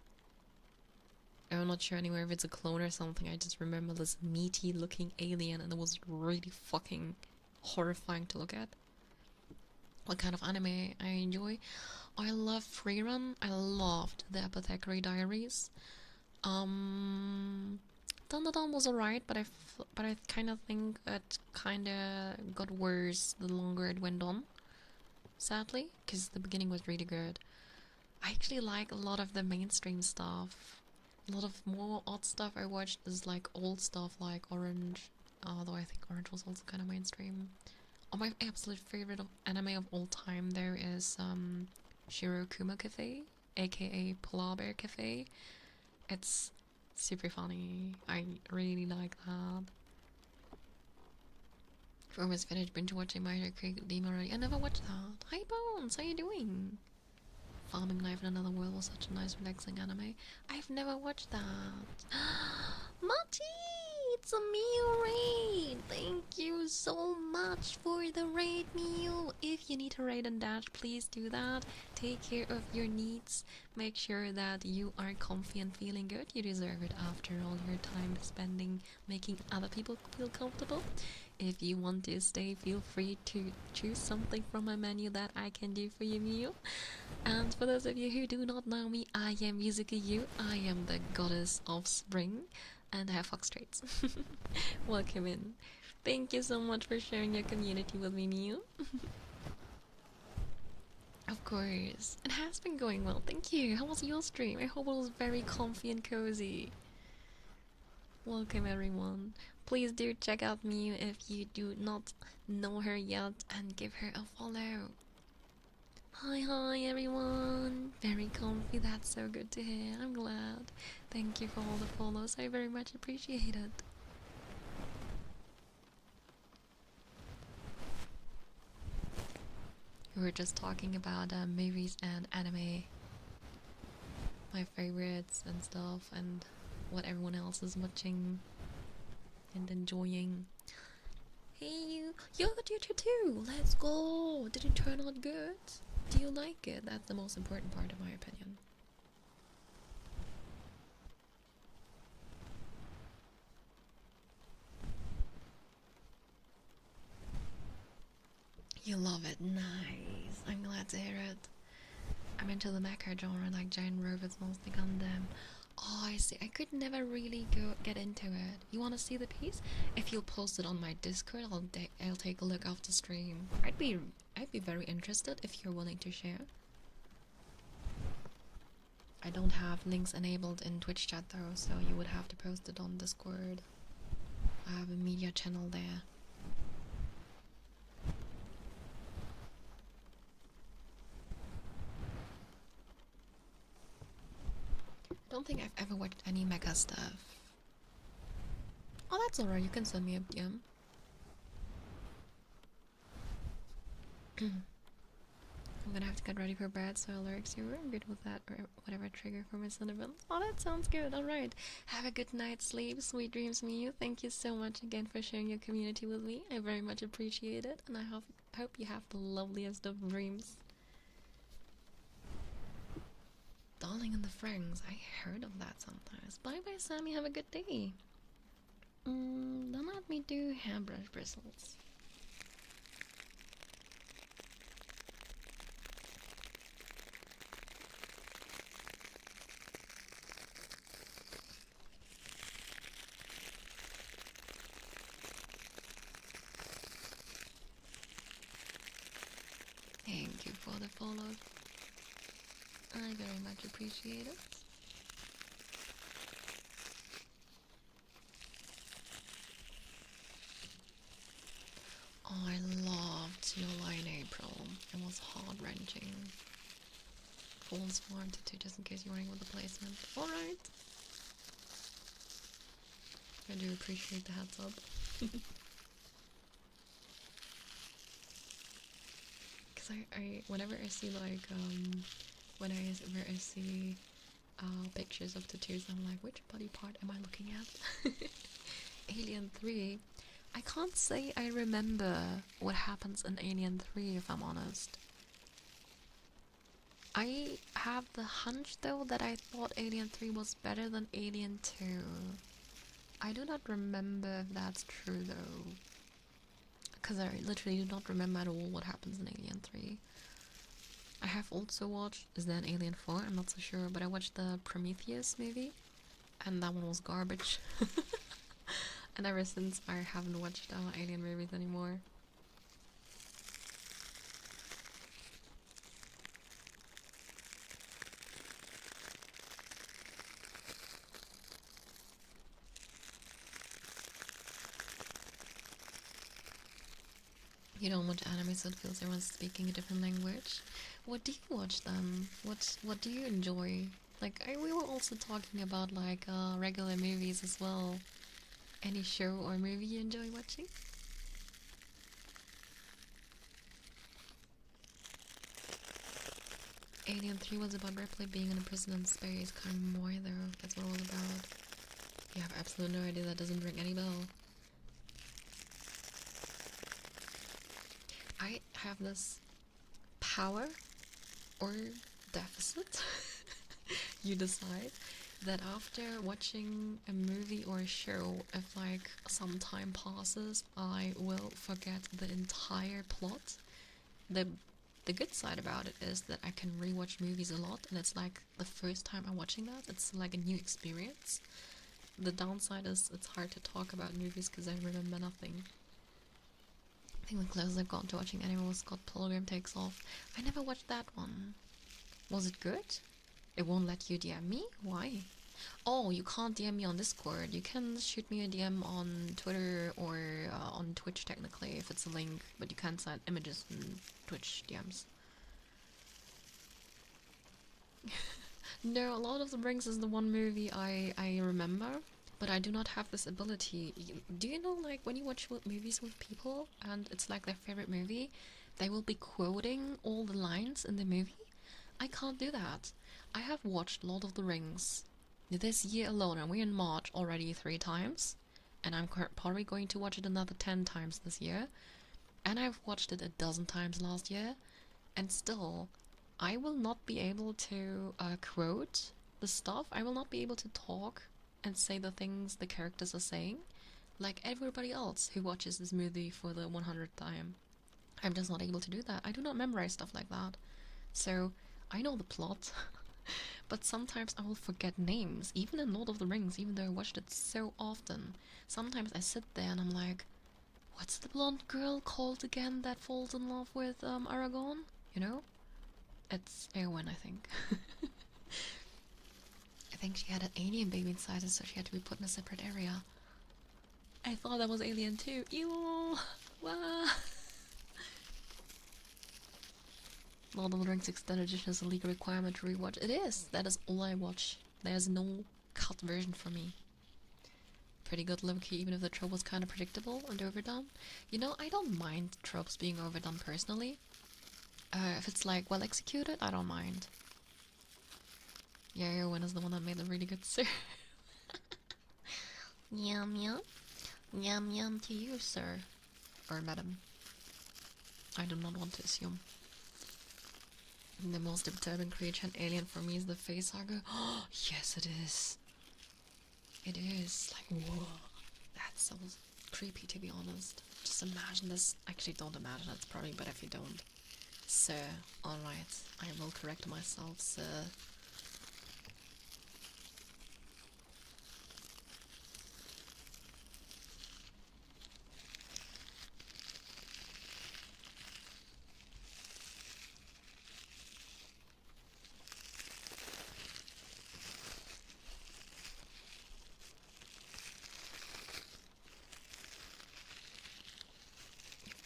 B: I'm not sure anywhere if it's a clone or something. I just remember this meaty looking alien and it was really fucking horrifying to look at. What kind of anime I enjoy? I love Freerun. I loved the Apothecary Diaries. Dandadan was alright, but I kind of think it kind of got worse the longer it went on. Sadly, because the beginning was really good. I actually like a lot of the mainstream stuff. A lot of more odd stuff I watched is like old stuff like Orange, although I think Orange was also kind of mainstream. Oh, my absolute favorite anime of all time there is Shirokuma Cafe, aka Polar Bear Cafe. It's super funny. I really like that. I've almost finished binge watching My Hero Academia already. I never watched that. Hi Bones, how you doing? Farming Life in Another World was such a nice relaxing anime. I've never watched that. Mati! It's a meal raid! Thank you so much for the raid meal. If you need a raid and dash, please do that. Take care of your needs. Make sure that you are comfy and feeling good. You deserve it after all your time spending making other people feel comfortable. If you want to stay, feel free to choose something from my menu that I can do for you, Mew. And for those of you who do not know me, I am Yuzuki Yuu. I am the Goddess of Spring, and I have fox traits. Welcome in. Thank you so much for sharing your community with me, Mew. Of course. It has been going well, thank you. How was your stream? I hope it was very comfy and cozy. Welcome everyone. Please do check out Mew if you do not know her yet and give her a follow. Hi everyone. Very comfy, that's so good to hear. I'm glad. Thank you for all the follows, I very much appreciate it. We were just talking about movies and anime. My favorites and stuff, and what everyone else is watching and enjoying. Hey, you got YouTube too! Let's go! Did it turn out good? Do you like it? That's the most important part, in my opinion. You love it. Nice. I'm glad to hear it. I'm into the mecha genre, like giant robots, mostly Gundam. Oh, I see. I could never really get into it. You want to see the piece? If you'll post it on my Discord, I'll take a look after stream. I'd be very interested if you're willing to share. I don't have links enabled in Twitch chat though, so you would have to post it on Discord. I have a media channel there. I don't think I've ever watched any mecha stuff. Oh, that's alright, you can send me a DM. I'm gonna have to get ready for bed, so lyrics you were good with that, or whatever trigger for my cinnamon. Oh, that sounds good. Alright. Have a good night's sleep. Sweet dreams, Miyu. Thank you so much again for sharing your community with me. I very much appreciate it, and I hope you have the loveliest of dreams. Darling and the Franks. I heard of that sometimes. Bye bye, Sammy. Have a good day. Then let me do hairbrush bristles. Thank you for the follow. I very much appreciate it. Oh, I loved your line, April. It was heart-wrenching. Falls warranted too, just in case you're running with the placement. Alright. I do appreciate the heads up. Because I whenever I see like whenever I see pictures of tattoos, I'm like, which body part am I looking at? Alien 3. I can't say I remember what happens in Alien 3 if I'm honest. I have the hunch though that I thought Alien 3 was better than Alien 2. I do not remember if that's true though. Because I literally do not remember at all what happens in Alien 3. I have also watched, is that Alien 4? I'm not so sure, but I watched the Prometheus movie, and that one was garbage. And ever since, I haven't watched Alien movies anymore. You don't watch anime, so it feels everyone's speaking a different language. What do you watch then? What do you enjoy? Like, we were also talking about like regular movies as well. Any show or movie you enjoy watching? Alien 3 was about Ripley being in a prison in space. Kind of more though. That's what it was about. You have absolutely no idea. That doesn't ring any bell. I have this power or deficit, you decide, that after watching a movie or a show, if like some time passes, I will forget the entire plot. The good side about it is that I can rewatch movies a lot, and it's like the first time I'm watching that, it's like a new experience. The downside is it's hard to talk about movies because I remember nothing. I think the closest I've gotten to watching anime was Scott Pilgrim Takes Off. I never watched that one. Was it good? It won't let you DM me? Why? Oh, you can't DM me on Discord. You can shoot me a DM on Twitter or on Twitch technically if it's a link, but you can't send images in Twitch DMs. No, Lord of the Rings is the one movie I remember, but I do not have this ability. Do you know, like, when you watch movies with people and it's like their favorite movie, they will be quoting all the lines in the movie? I can't do that. I have watched Lord of the Rings this year alone, and we're in March already 3 times, and I'm probably going to watch it another 10 times this year, and I've watched it a dozen times last year, and still, I will not be able to quote the stuff. I will not be able to talk and say the things the characters are saying like everybody else who watches this movie for the 100th time. I'm just not able to do that. I do not memorize stuff like that. So I know the plot, but sometimes I will forget names, even in Lord of the Rings, even though I watched it so often. Sometimes I sit there and I'm like, what's the blonde girl called again that falls in love with Aragorn? You know? It's Eowyn, I think. I think she had an alien baby inside her, so she had to be put in a separate area. I thought that was Alien too. Ew! Wow! Lord of the Rings Extended Edition is a legal requirement to rewatch. It is! That is all I watch. There's no cut version for me. Pretty good low-key, even if the trope was kind of predictable and overdone. You know, I don't mind tropes being overdone personally. If it's like well executed, I don't mind. Yeah, Erwin is the one that made the really good sir. Yum yum. Yum yum to you, sir. Or madam. I do not want to assume. The most disturbing creature and alien for me is the facehugger. Oh, yes it is. It is. Like, whoa. That's so creepy, to be honest. Just imagine this. Actually, don't imagine. It's probably better if you don't. Sir. Alright. I will correct myself, sir.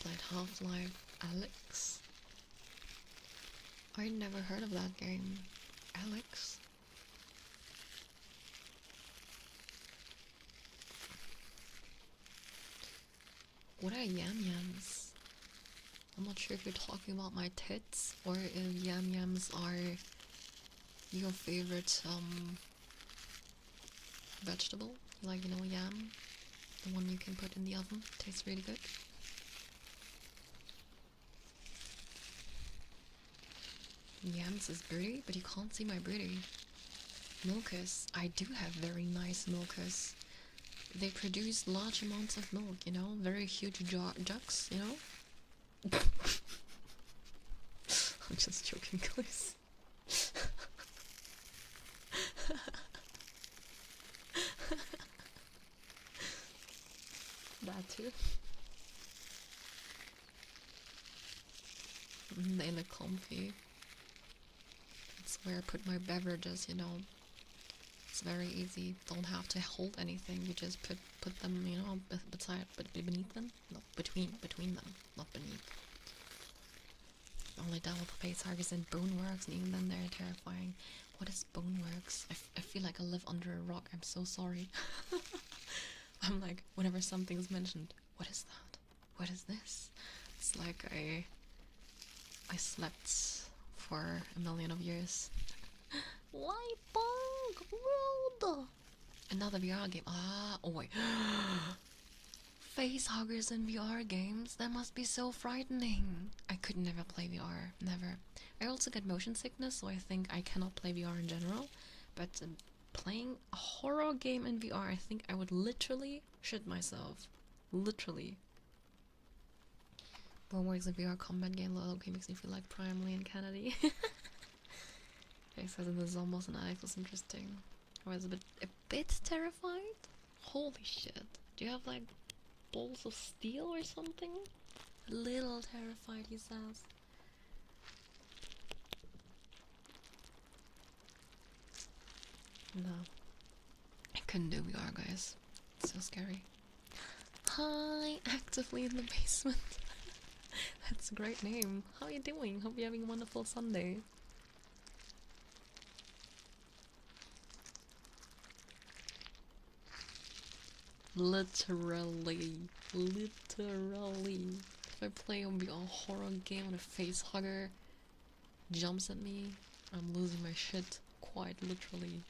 B: Played Half-Life Alyx. I never heard of that game. Alyx? What are yam-yams? I'm not sure if you're talking about my tits or if yam-yams are your favorite vegetable. Like, you know, yam? The one you can put in the oven. Tastes really good. Yams is booty, but you can't see my booty. Milkers. I do have very nice milkers. They produce large amounts of milk, you know? Very huge jugs, you know? I'm just joking, guys. That too. They look comfy. It's where I put my beverages, you know. It's very easy. Don't have to hold anything. You just put them, you know, beside, but beneath them, not between them, not beneath. Only down with facehuggers and boneworks, and even then they're terrifying. What is boneworks? I feel like I live under a rock. I'm so sorry. I'm like, whenever something's mentioned, what is that? What is this? It's like I slept for a million of years. Lightbug world. Another VR game. Ah, oh wait. Facehuggers in VR games? That must be so frightening. I could never play VR. Never. I also get motion sickness, so I think I cannot play VR in general. But playing a horror game in VR, I think I would literally shit myself. Literally. Boneworks in VR combat game low-key makes me feel like Primally and Kennedy. Says this is almost an eye. Was interesting. I was a bit terrified. Holy shit! Do you have like balls of steel or something? A little terrified, he says. No, I couldn't do VR, guys. It's so scary. Hi, actively in the basement. That's a great name. How are you doing? Hope you're having a wonderful Sunday. Literally. If I play a horror game and a facehugger jumps at me, I'm losing my shit, quite literally.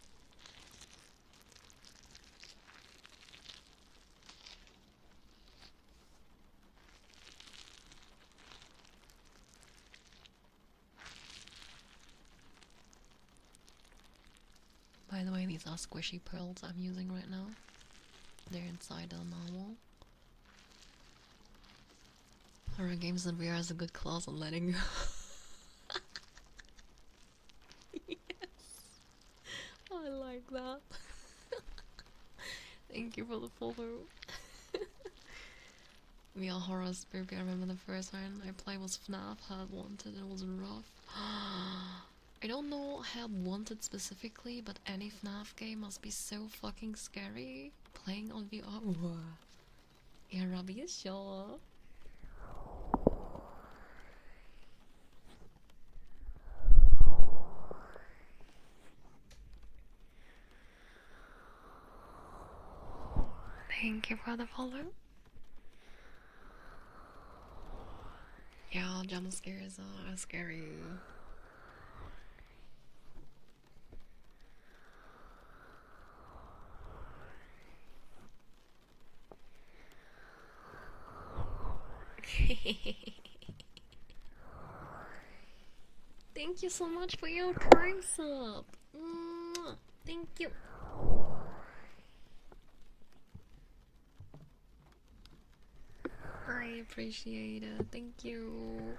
B: By the way, these are squishy pearls I'm using right now. They're inside the manual. Horror games in VR is a good clause on letting go. that. Thank you for the follow. We are horror spooky. I remember the first time I played was FNAF Help Wanted. It was rough. I don't know Help Wanted specifically, but any FNAF game must be so fucking scary. Playing on VR. Yeah, Robbie is sure. Thank you for the follow. Yeah, jump scares are scary. Thank you so much for your prime sub. Thank you. I appreciate it. Thank you.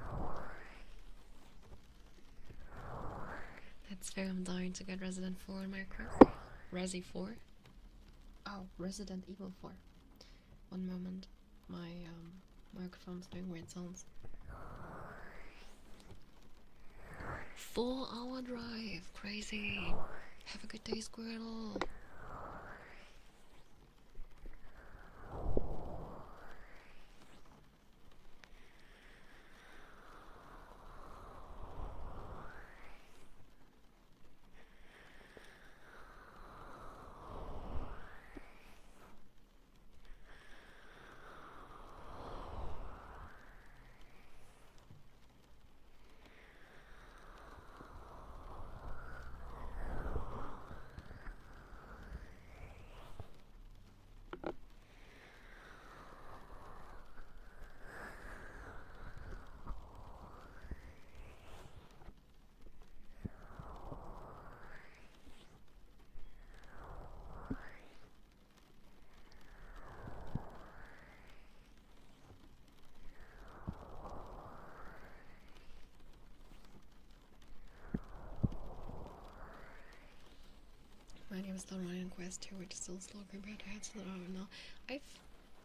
B: That's fair. I'm dying to get Resident 4 in Minecraft. Resi 4. Oh, Resident Evil 4. One moment. My microphone's doing weird sounds. 4-hour drive. Crazy. Have a good day, Squirtle. My name is still running Quest 2, which is still slow compared to headset. I don't know. I've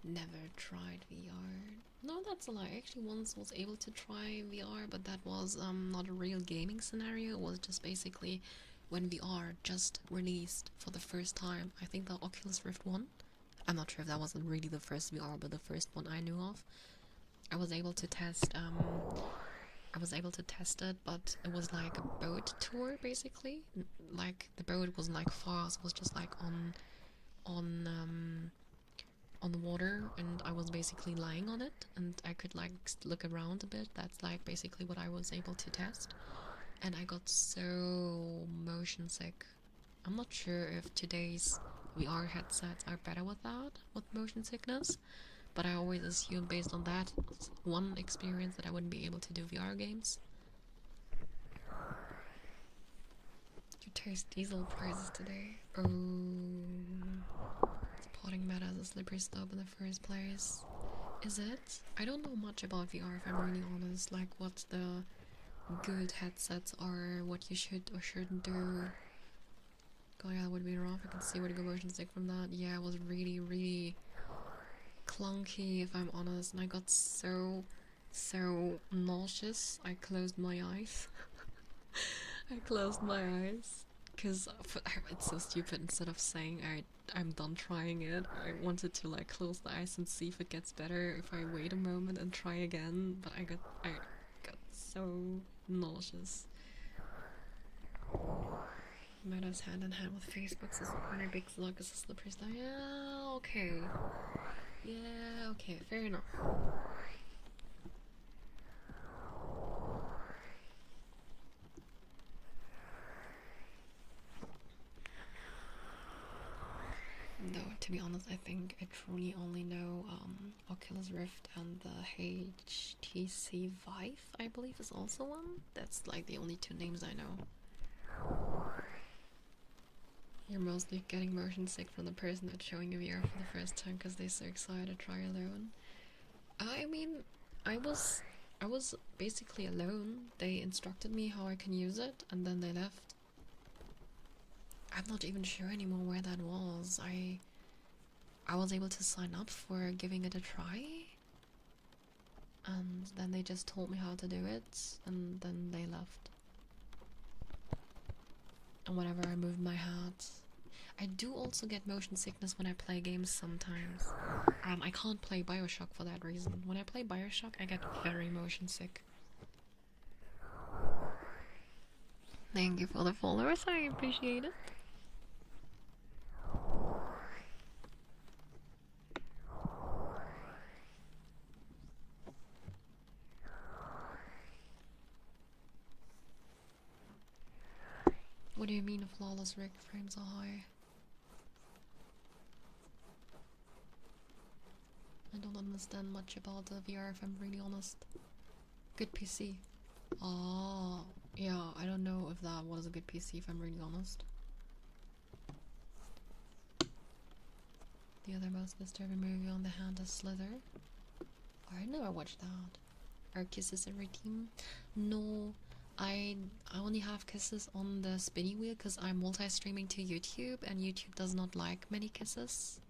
B: never tried VR. No, that's a lie. I actually once was able to try VR, but that was not a real gaming scenario. It was just basically when VR just released for the first time. I think the Oculus Rift 1. I'm not sure if that wasn't really the first VR, but the first one I knew of. I was able to test it, but it was like a boat tour basically. Like the boat wasn't like fast, it was just like on the water, and I was basically lying on it, and I could like look around a bit. That's like basically what I was able to test, and I got so motion sick. I'm not sure if today's VR headsets are better with that, with motion sickness, but I always assume based on that one experience that I wouldn't be able to do VR games. You taste diesel prices today. Oh, spotting meta as a slippery slope in the first place. Is it? I don't know much about VR if I'm really honest, like what the good headsets are, what you should or shouldn't do. God, yeah, that would be rough. I can see where to go motion sick from that. Yeah, it was really clunky if I'm honest, and I got so nauseous I closed my eyes. I closed my eyes because it's so stupid. Instead of saying I'm done trying it, I wanted to like close the eyes and see if it gets better if I wait a moment and try again, but I got so nauseous. Meta's hand in hand with Facebook's is when a big slug is a slippery slope. Yeah, okay. Yeah, okay, fair enough. Though, to be honest, I think I truly only know Oculus Rift and the HTC Vive, I believe is also one. That's like the only two names I know. You're mostly getting motion sick from the person that's showing you VR for the first time because they're so excited to try alone. I mean, I was basically alone. They instructed me how I can use it, and then they left. I'm not even sure anymore where that was. I was able to sign up for giving it a try, and then they just told me how to do it, and then they left. And whenever I moved my hat, I do also get motion sickness when I play games sometimes. I can't play Bioshock for that reason. When I play Bioshock, I get very motion sick. Thank you for the followers, I appreciate it. What do you mean flawless rig frames are high? I don't understand much about the VR if I'm really honest. Good PC. Oh, yeah, I don't know if that was a good PC if I'm really honest. The other most disturbing movie on the hand is Slither. Oh, I never watched that. Are Kisses every team? No, I only have Kisses on the spinny wheel because I'm multi-streaming to YouTube and YouTube does not like many kisses.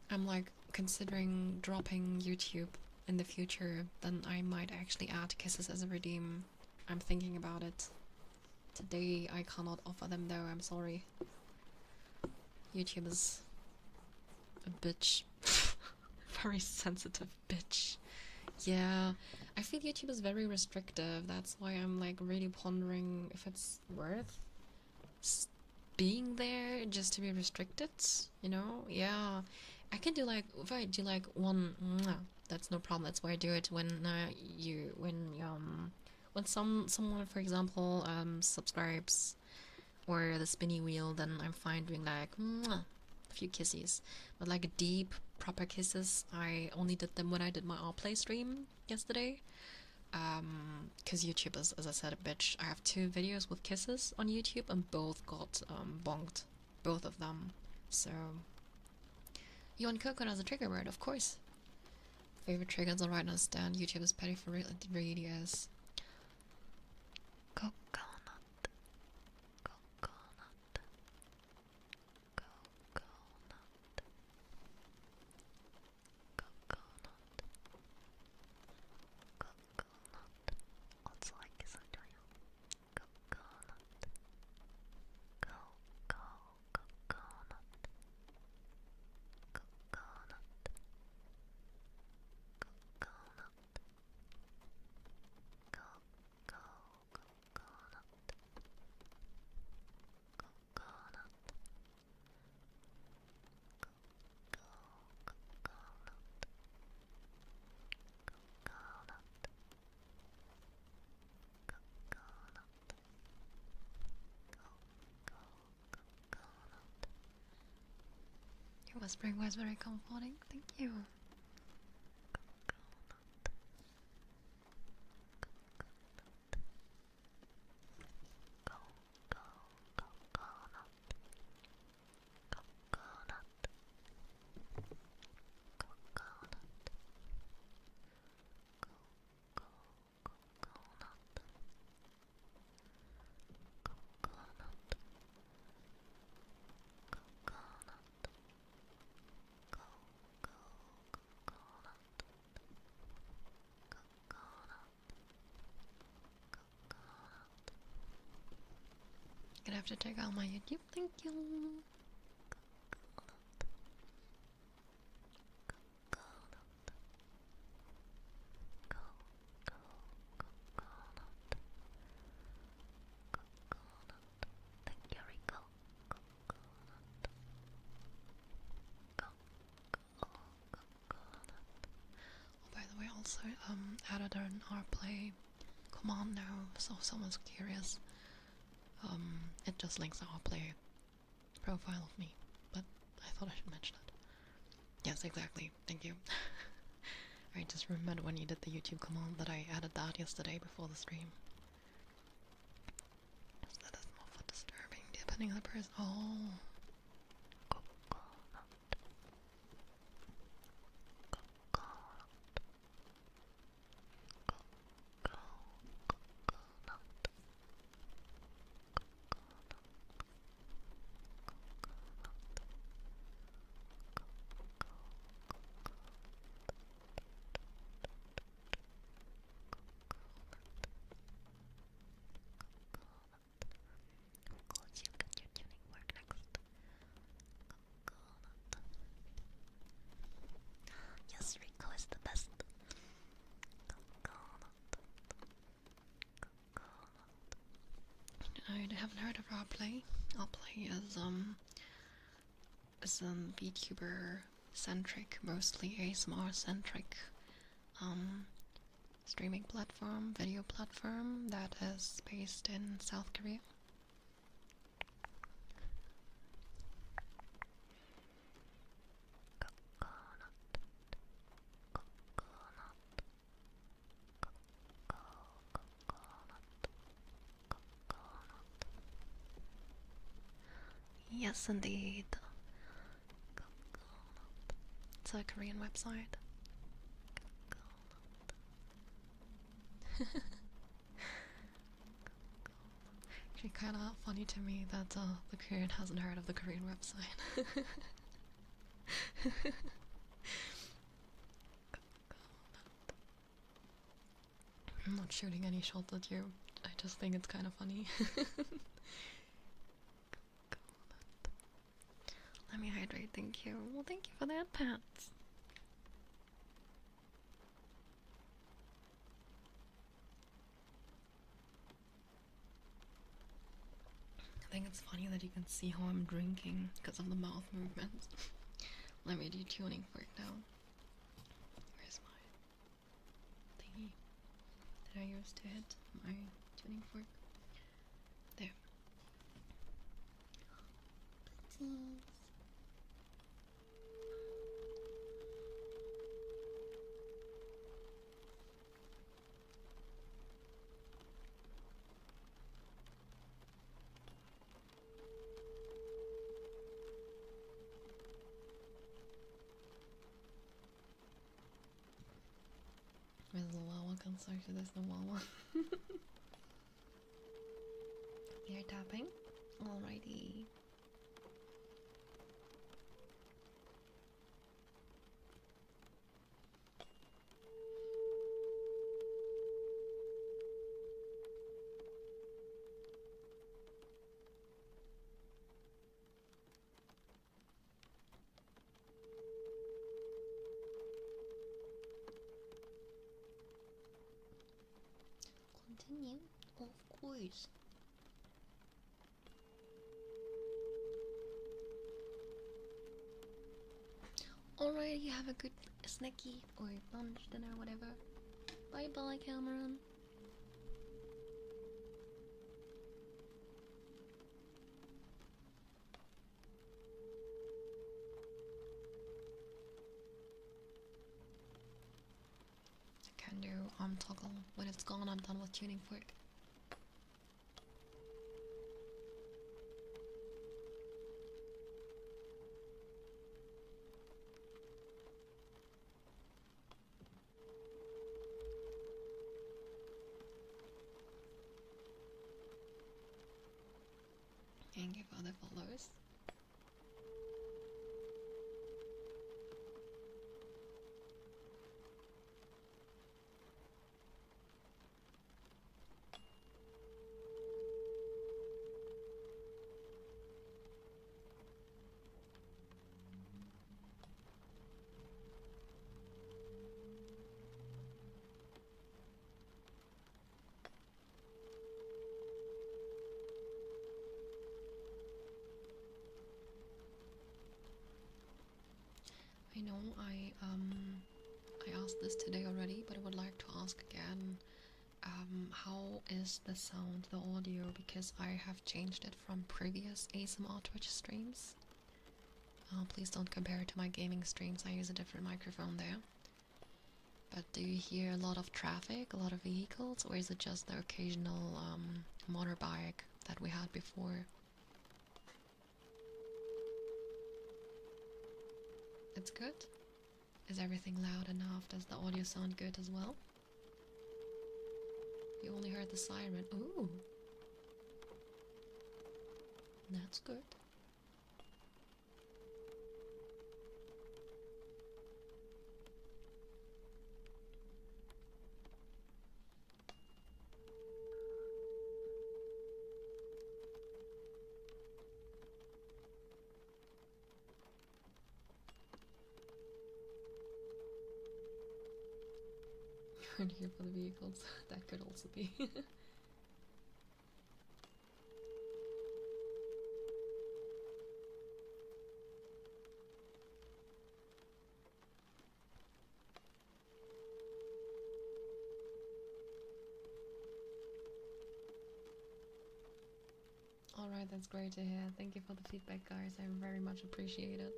B: I'm like considering dropping YouTube in the future, then I might actually add kisses as a redeem. I'm thinking about it. Today I cannot offer them though, I'm sorry. YouTube is a bitch. Very sensitive bitch. Yeah, I feel YouTube is very restrictive. That's why I'm like really pondering if it's worth being there just to be restricted, you know? Yeah, I can do like, if I do like one, that's no problem. That's why I do it when when someone, for example, subscribes or the spinny wheel, then I'm fine doing like a few kisses. But like deep proper kisses, I only did them when I did my play stream yesterday. Because YouTube is, as I said, a bitch. I have 2 videos with kisses on YouTube and both got bonked, both of them. So you want coconut as a trigger word, of course. Favorite triggers are right now stand. YouTube is petty for real, it really is. Coconut, coconut, coconut, coconut, coconut. What's like is I tell you? Coconut, coconut, coconut, coconut. Your whispering was very comforting. Thank you. Gonna have to check out my YouTube. Thank you. By the way, also added an RPlay command now, so if someone's curious. It just links the RPlay profile of me, but I thought I should mention it. Yes, exactly. Thank you. I just remembered when you did the YouTube command that I added that yesterday before the stream. So that is more for disturbing, depending on the person. Oh. haven't heard of our play. Our play is VTuber centric, mostly ASMR centric streaming platform, video platform that is based in South Korea. Yes, indeed. It's a Korean website. Actually, kind of funny to me that the Korean hasn't heard of the Korean website. I'm not shooting any shots at you. I just think it's kind of funny. Let me hydrate, thank you. Well, thank you for that, Pats. I think it's funny that you can see how I'm drinking because of the mouth movements. Let me do tuning fork now. Where's my thingy that I used to hit my tuning fork? There. Please. Where's the Wawa concert? There's no Wawa. You're tapping? Alrighty. Continue? Of course. Alright, you have a good snacky or lunch, dinner, whatever. Bye bye, Cameron. I can do toggle. When it's gone, I'm done with tuning fork. And give other followers. I know I asked this today already, but I would like to ask again. How is the sound, the audio? Because I have changed it from previous ASMR Twitch streams. Please don't compare it to my gaming streams. I use a different microphone there. But do you hear a lot of traffic, a lot of vehicles, or is it just the occasional motorbike that we had before? It's good? Is everything loud enough? Does the audio sound good as well? You only heard the siren. Ooh! That's good. Aren't here for the vehicles. That could also be. Alright, that's great to hear. Thank you for the feedback, guys. I very much appreciate it.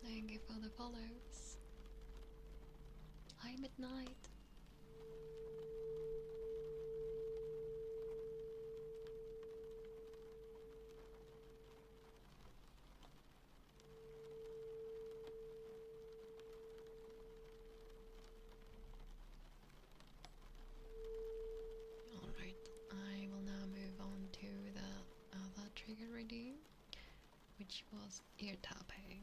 B: Thank you for the follows. Hi, Midnight. Alright, I will now move on to the other trigger redeem, which was ear tapping.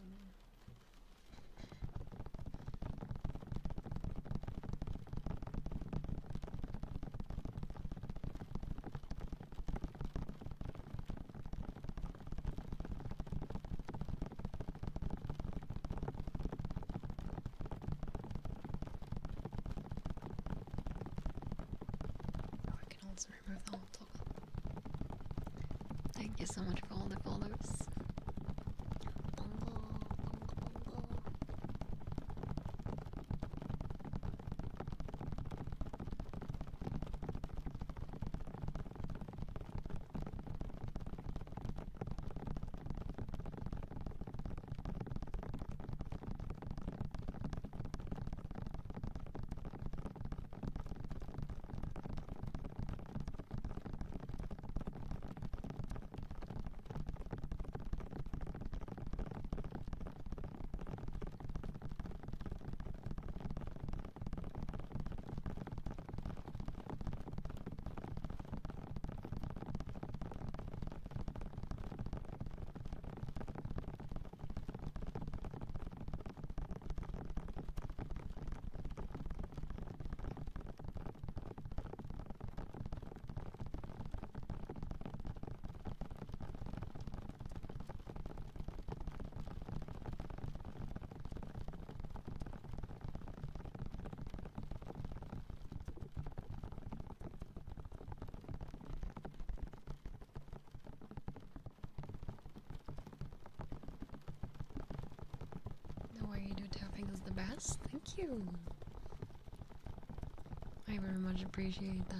B: I can also remove the whole toggle. Thank you so much for all the follows. Bongo, bongo, bongo. The way you do tapping is the best. Thank you. I very much appreciate that.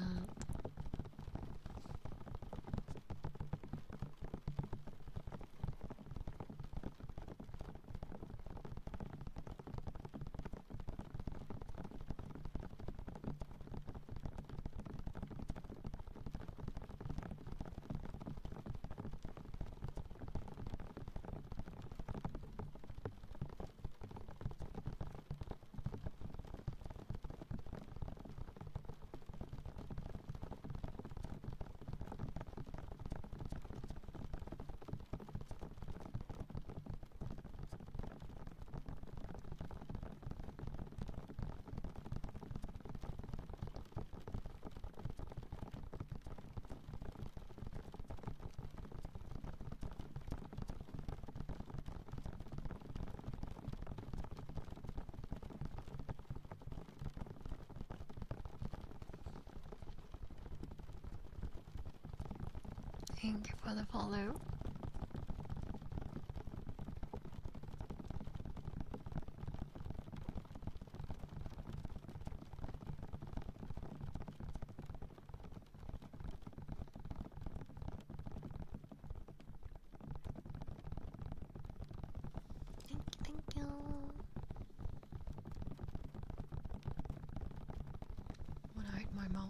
B: Thank you for the follow. Thank you. When I hide my mouth,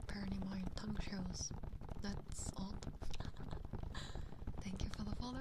B: apparently my tongue shows. That's odd. Thank you for the follow.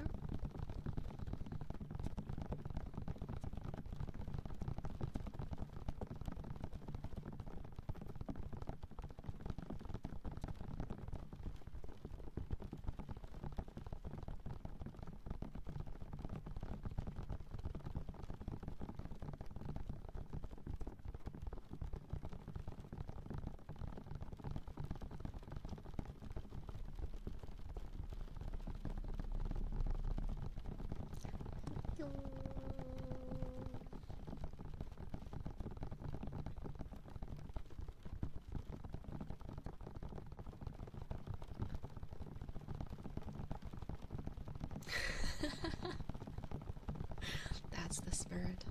B: That's the spirit.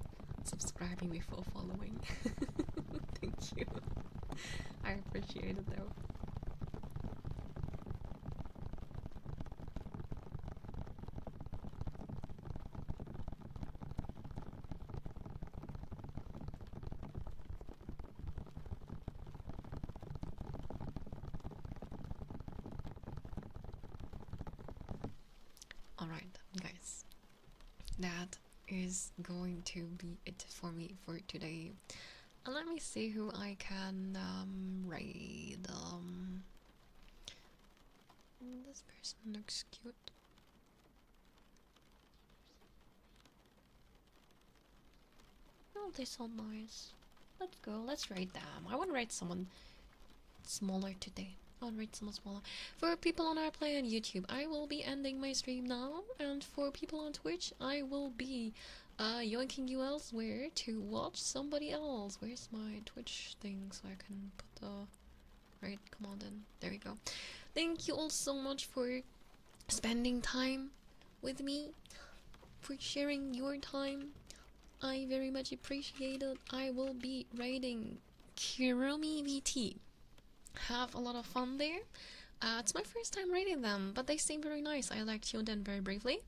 B: Subscribing before following. Thank you. I appreciate it though. Alright, guys. That is going to be it for me for today. And let me see who I can raid. This person looks cute. Oh, they sound nice. Let's go, let's raid them. I want to raid someone smaller today. I want to raid someone smaller. For people on AirPlay and YouTube, I will be ending my stream now. And for people on Twitch, I will be yoinking you elsewhere to watch somebody else. Where's my Twitch thing so I can put the right command in? There we go. Thank you all so much for spending time with me, for sharing your time. I very much appreciate it. I will be raiding Kirumi VT. Have a lot of fun there. It's my first time raiding them, but they seem very nice. I like tuned in very briefly.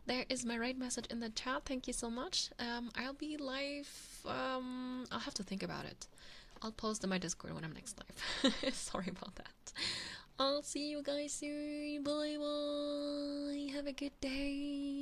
B: There is my raid message in the chat. Thank you so much. I'll be live. I'll have to think about it. I'll post in my Discord when I'm next live. Sorry about that. I'll see you guys soon. Bye bye. Have a good day.